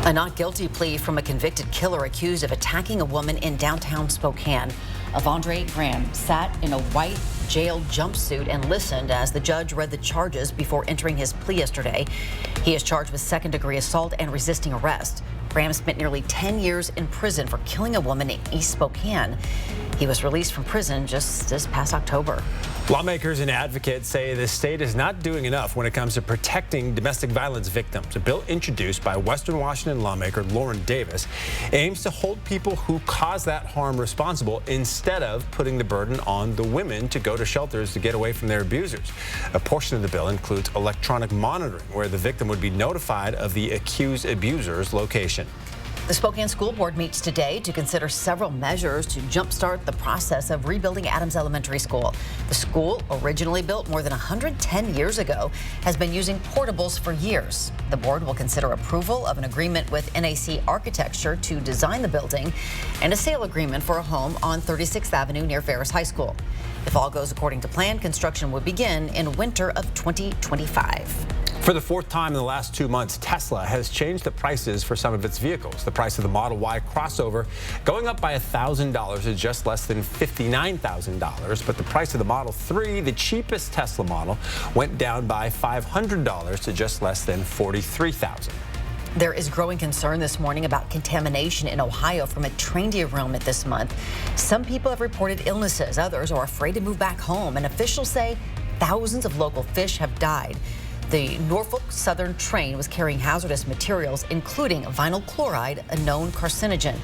S1: A not guilty plea from a convicted killer accused of attacking a woman in downtown Spokane. Avondre Graham sat in a white jail jumpsuit and listened as the judge read the charges before entering his plea yesterday. He is charged with second-degree assault and resisting arrest. Graham spent nearly 10 years in prison for killing a woman in East Spokane. He was released from prison just this past October.
S3: Lawmakers and advocates say the state is not doing enough when it comes to protecting domestic violence victims. A bill introduced by Western Washington lawmaker Lauren Davis aims to hold people who cause that harm responsible instead of putting the burden on the women to go to shelters to get away from their abusers. A portion of the bill includes electronic monitoring, where the victim would be notified of the accused abuser's location.
S1: The Spokane School Board meets today to consider several measures to jumpstart the process of rebuilding Adams Elementary School. The school, originally built more than 110 years ago, has been using portables for years. The board will consider approval of an agreement with NAC Architecture to design the building and a sale agreement for a home on 36th Avenue near Ferris High School. If all goes according to plan, construction will begin in winter of 2025.
S3: For the fourth time in the last 2 months, Tesla has changed the prices for some of its vehicles. The price of the Model Y crossover going up by $1,000 to just less than $59,000. But the price of the Model 3, the cheapest Tesla model, went down by $500 to just less than $43,000.
S1: There is growing concern this morning about contamination in Ohio from a train derailment this month. Some people have reported illnesses. Others are afraid to move back home. And officials say thousands of local fish have died. The Norfolk Southern train was carrying hazardous materials, including vinyl chloride, a known carcinogen.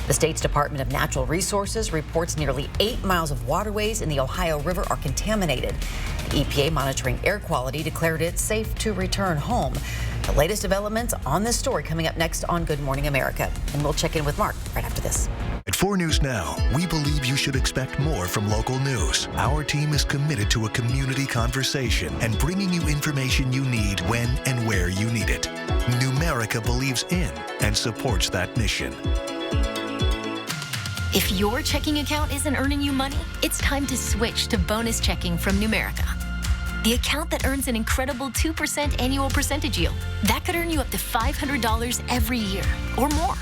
S1: The state's Department of Natural Resources reports nearly 8 miles of waterways in the Ohio River are contaminated. The EPA, monitoring air quality, declared it safe to return home. The latest developments on this story coming up next on Good Morning America. And we'll check in with Mark right after this.
S10: At 4 News Now, we believe you should expect more from local news. Our team is committed to a community conversation and bringing you information you need when and where you need it. Numerica believes in and supports that mission.
S13: If your checking account isn't earning you money, it's time to switch to bonus checking from Numerica. The account that earns an incredible 2% annual percentage yield. That could earn you up to $500 every year or more.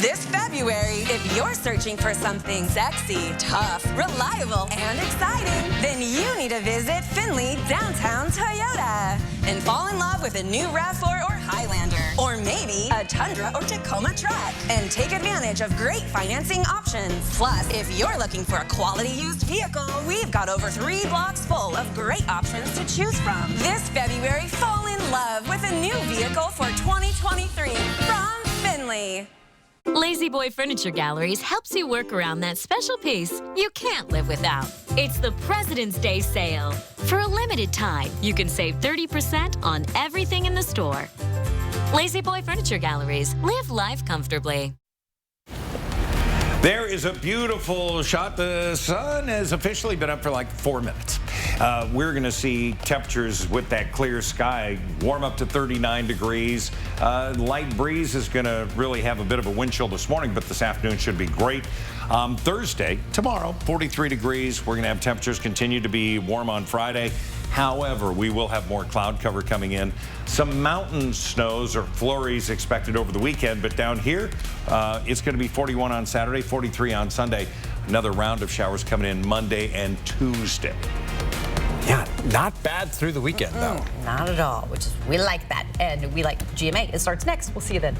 S14: This February, if you're searching for something sexy, tough, reliable, and exciting, then you need to visit Findlay Downtown Toyota and fall in love with a new RAV4 or Highlander, or maybe a Tundra or Tacoma truck, and take advantage of great financing options. Plus, if you're looking for a quality used vehicle, we've got over 3 blocks full of great options to choose from. This February, fall in love with a new vehicle for 2023 from Findlay.
S7: Lazy Boy Furniture Galleries helps you work around that special piece you can't live without. It's the President's Day sale. For a limited time, you can save 30% on everything in the store. Lazy Boy Furniture Galleries. Live life comfortably.
S6: There is a beautiful shot. The sun has officially been up for like 4 minutes. We're going to see temperatures with that clear sky warm up to 39 degrees. Light breeze is going to really have a bit of a wind chill this morning, but this afternoon should be great. Thursday, tomorrow, 43 degrees. We're going to have temperatures continue to be warm on Friday. However, we will have more cloud cover coming in. Some mountain snows or flurries expected over the weekend, but down here, it's going to be 41 on Saturday, 43 on Sunday. Another round of showers coming in Monday and Tuesday.
S3: Yeah, not bad through the weekend, though.
S1: Not at all, which is, we like that. And we like GMA. It starts next. We'll see you then.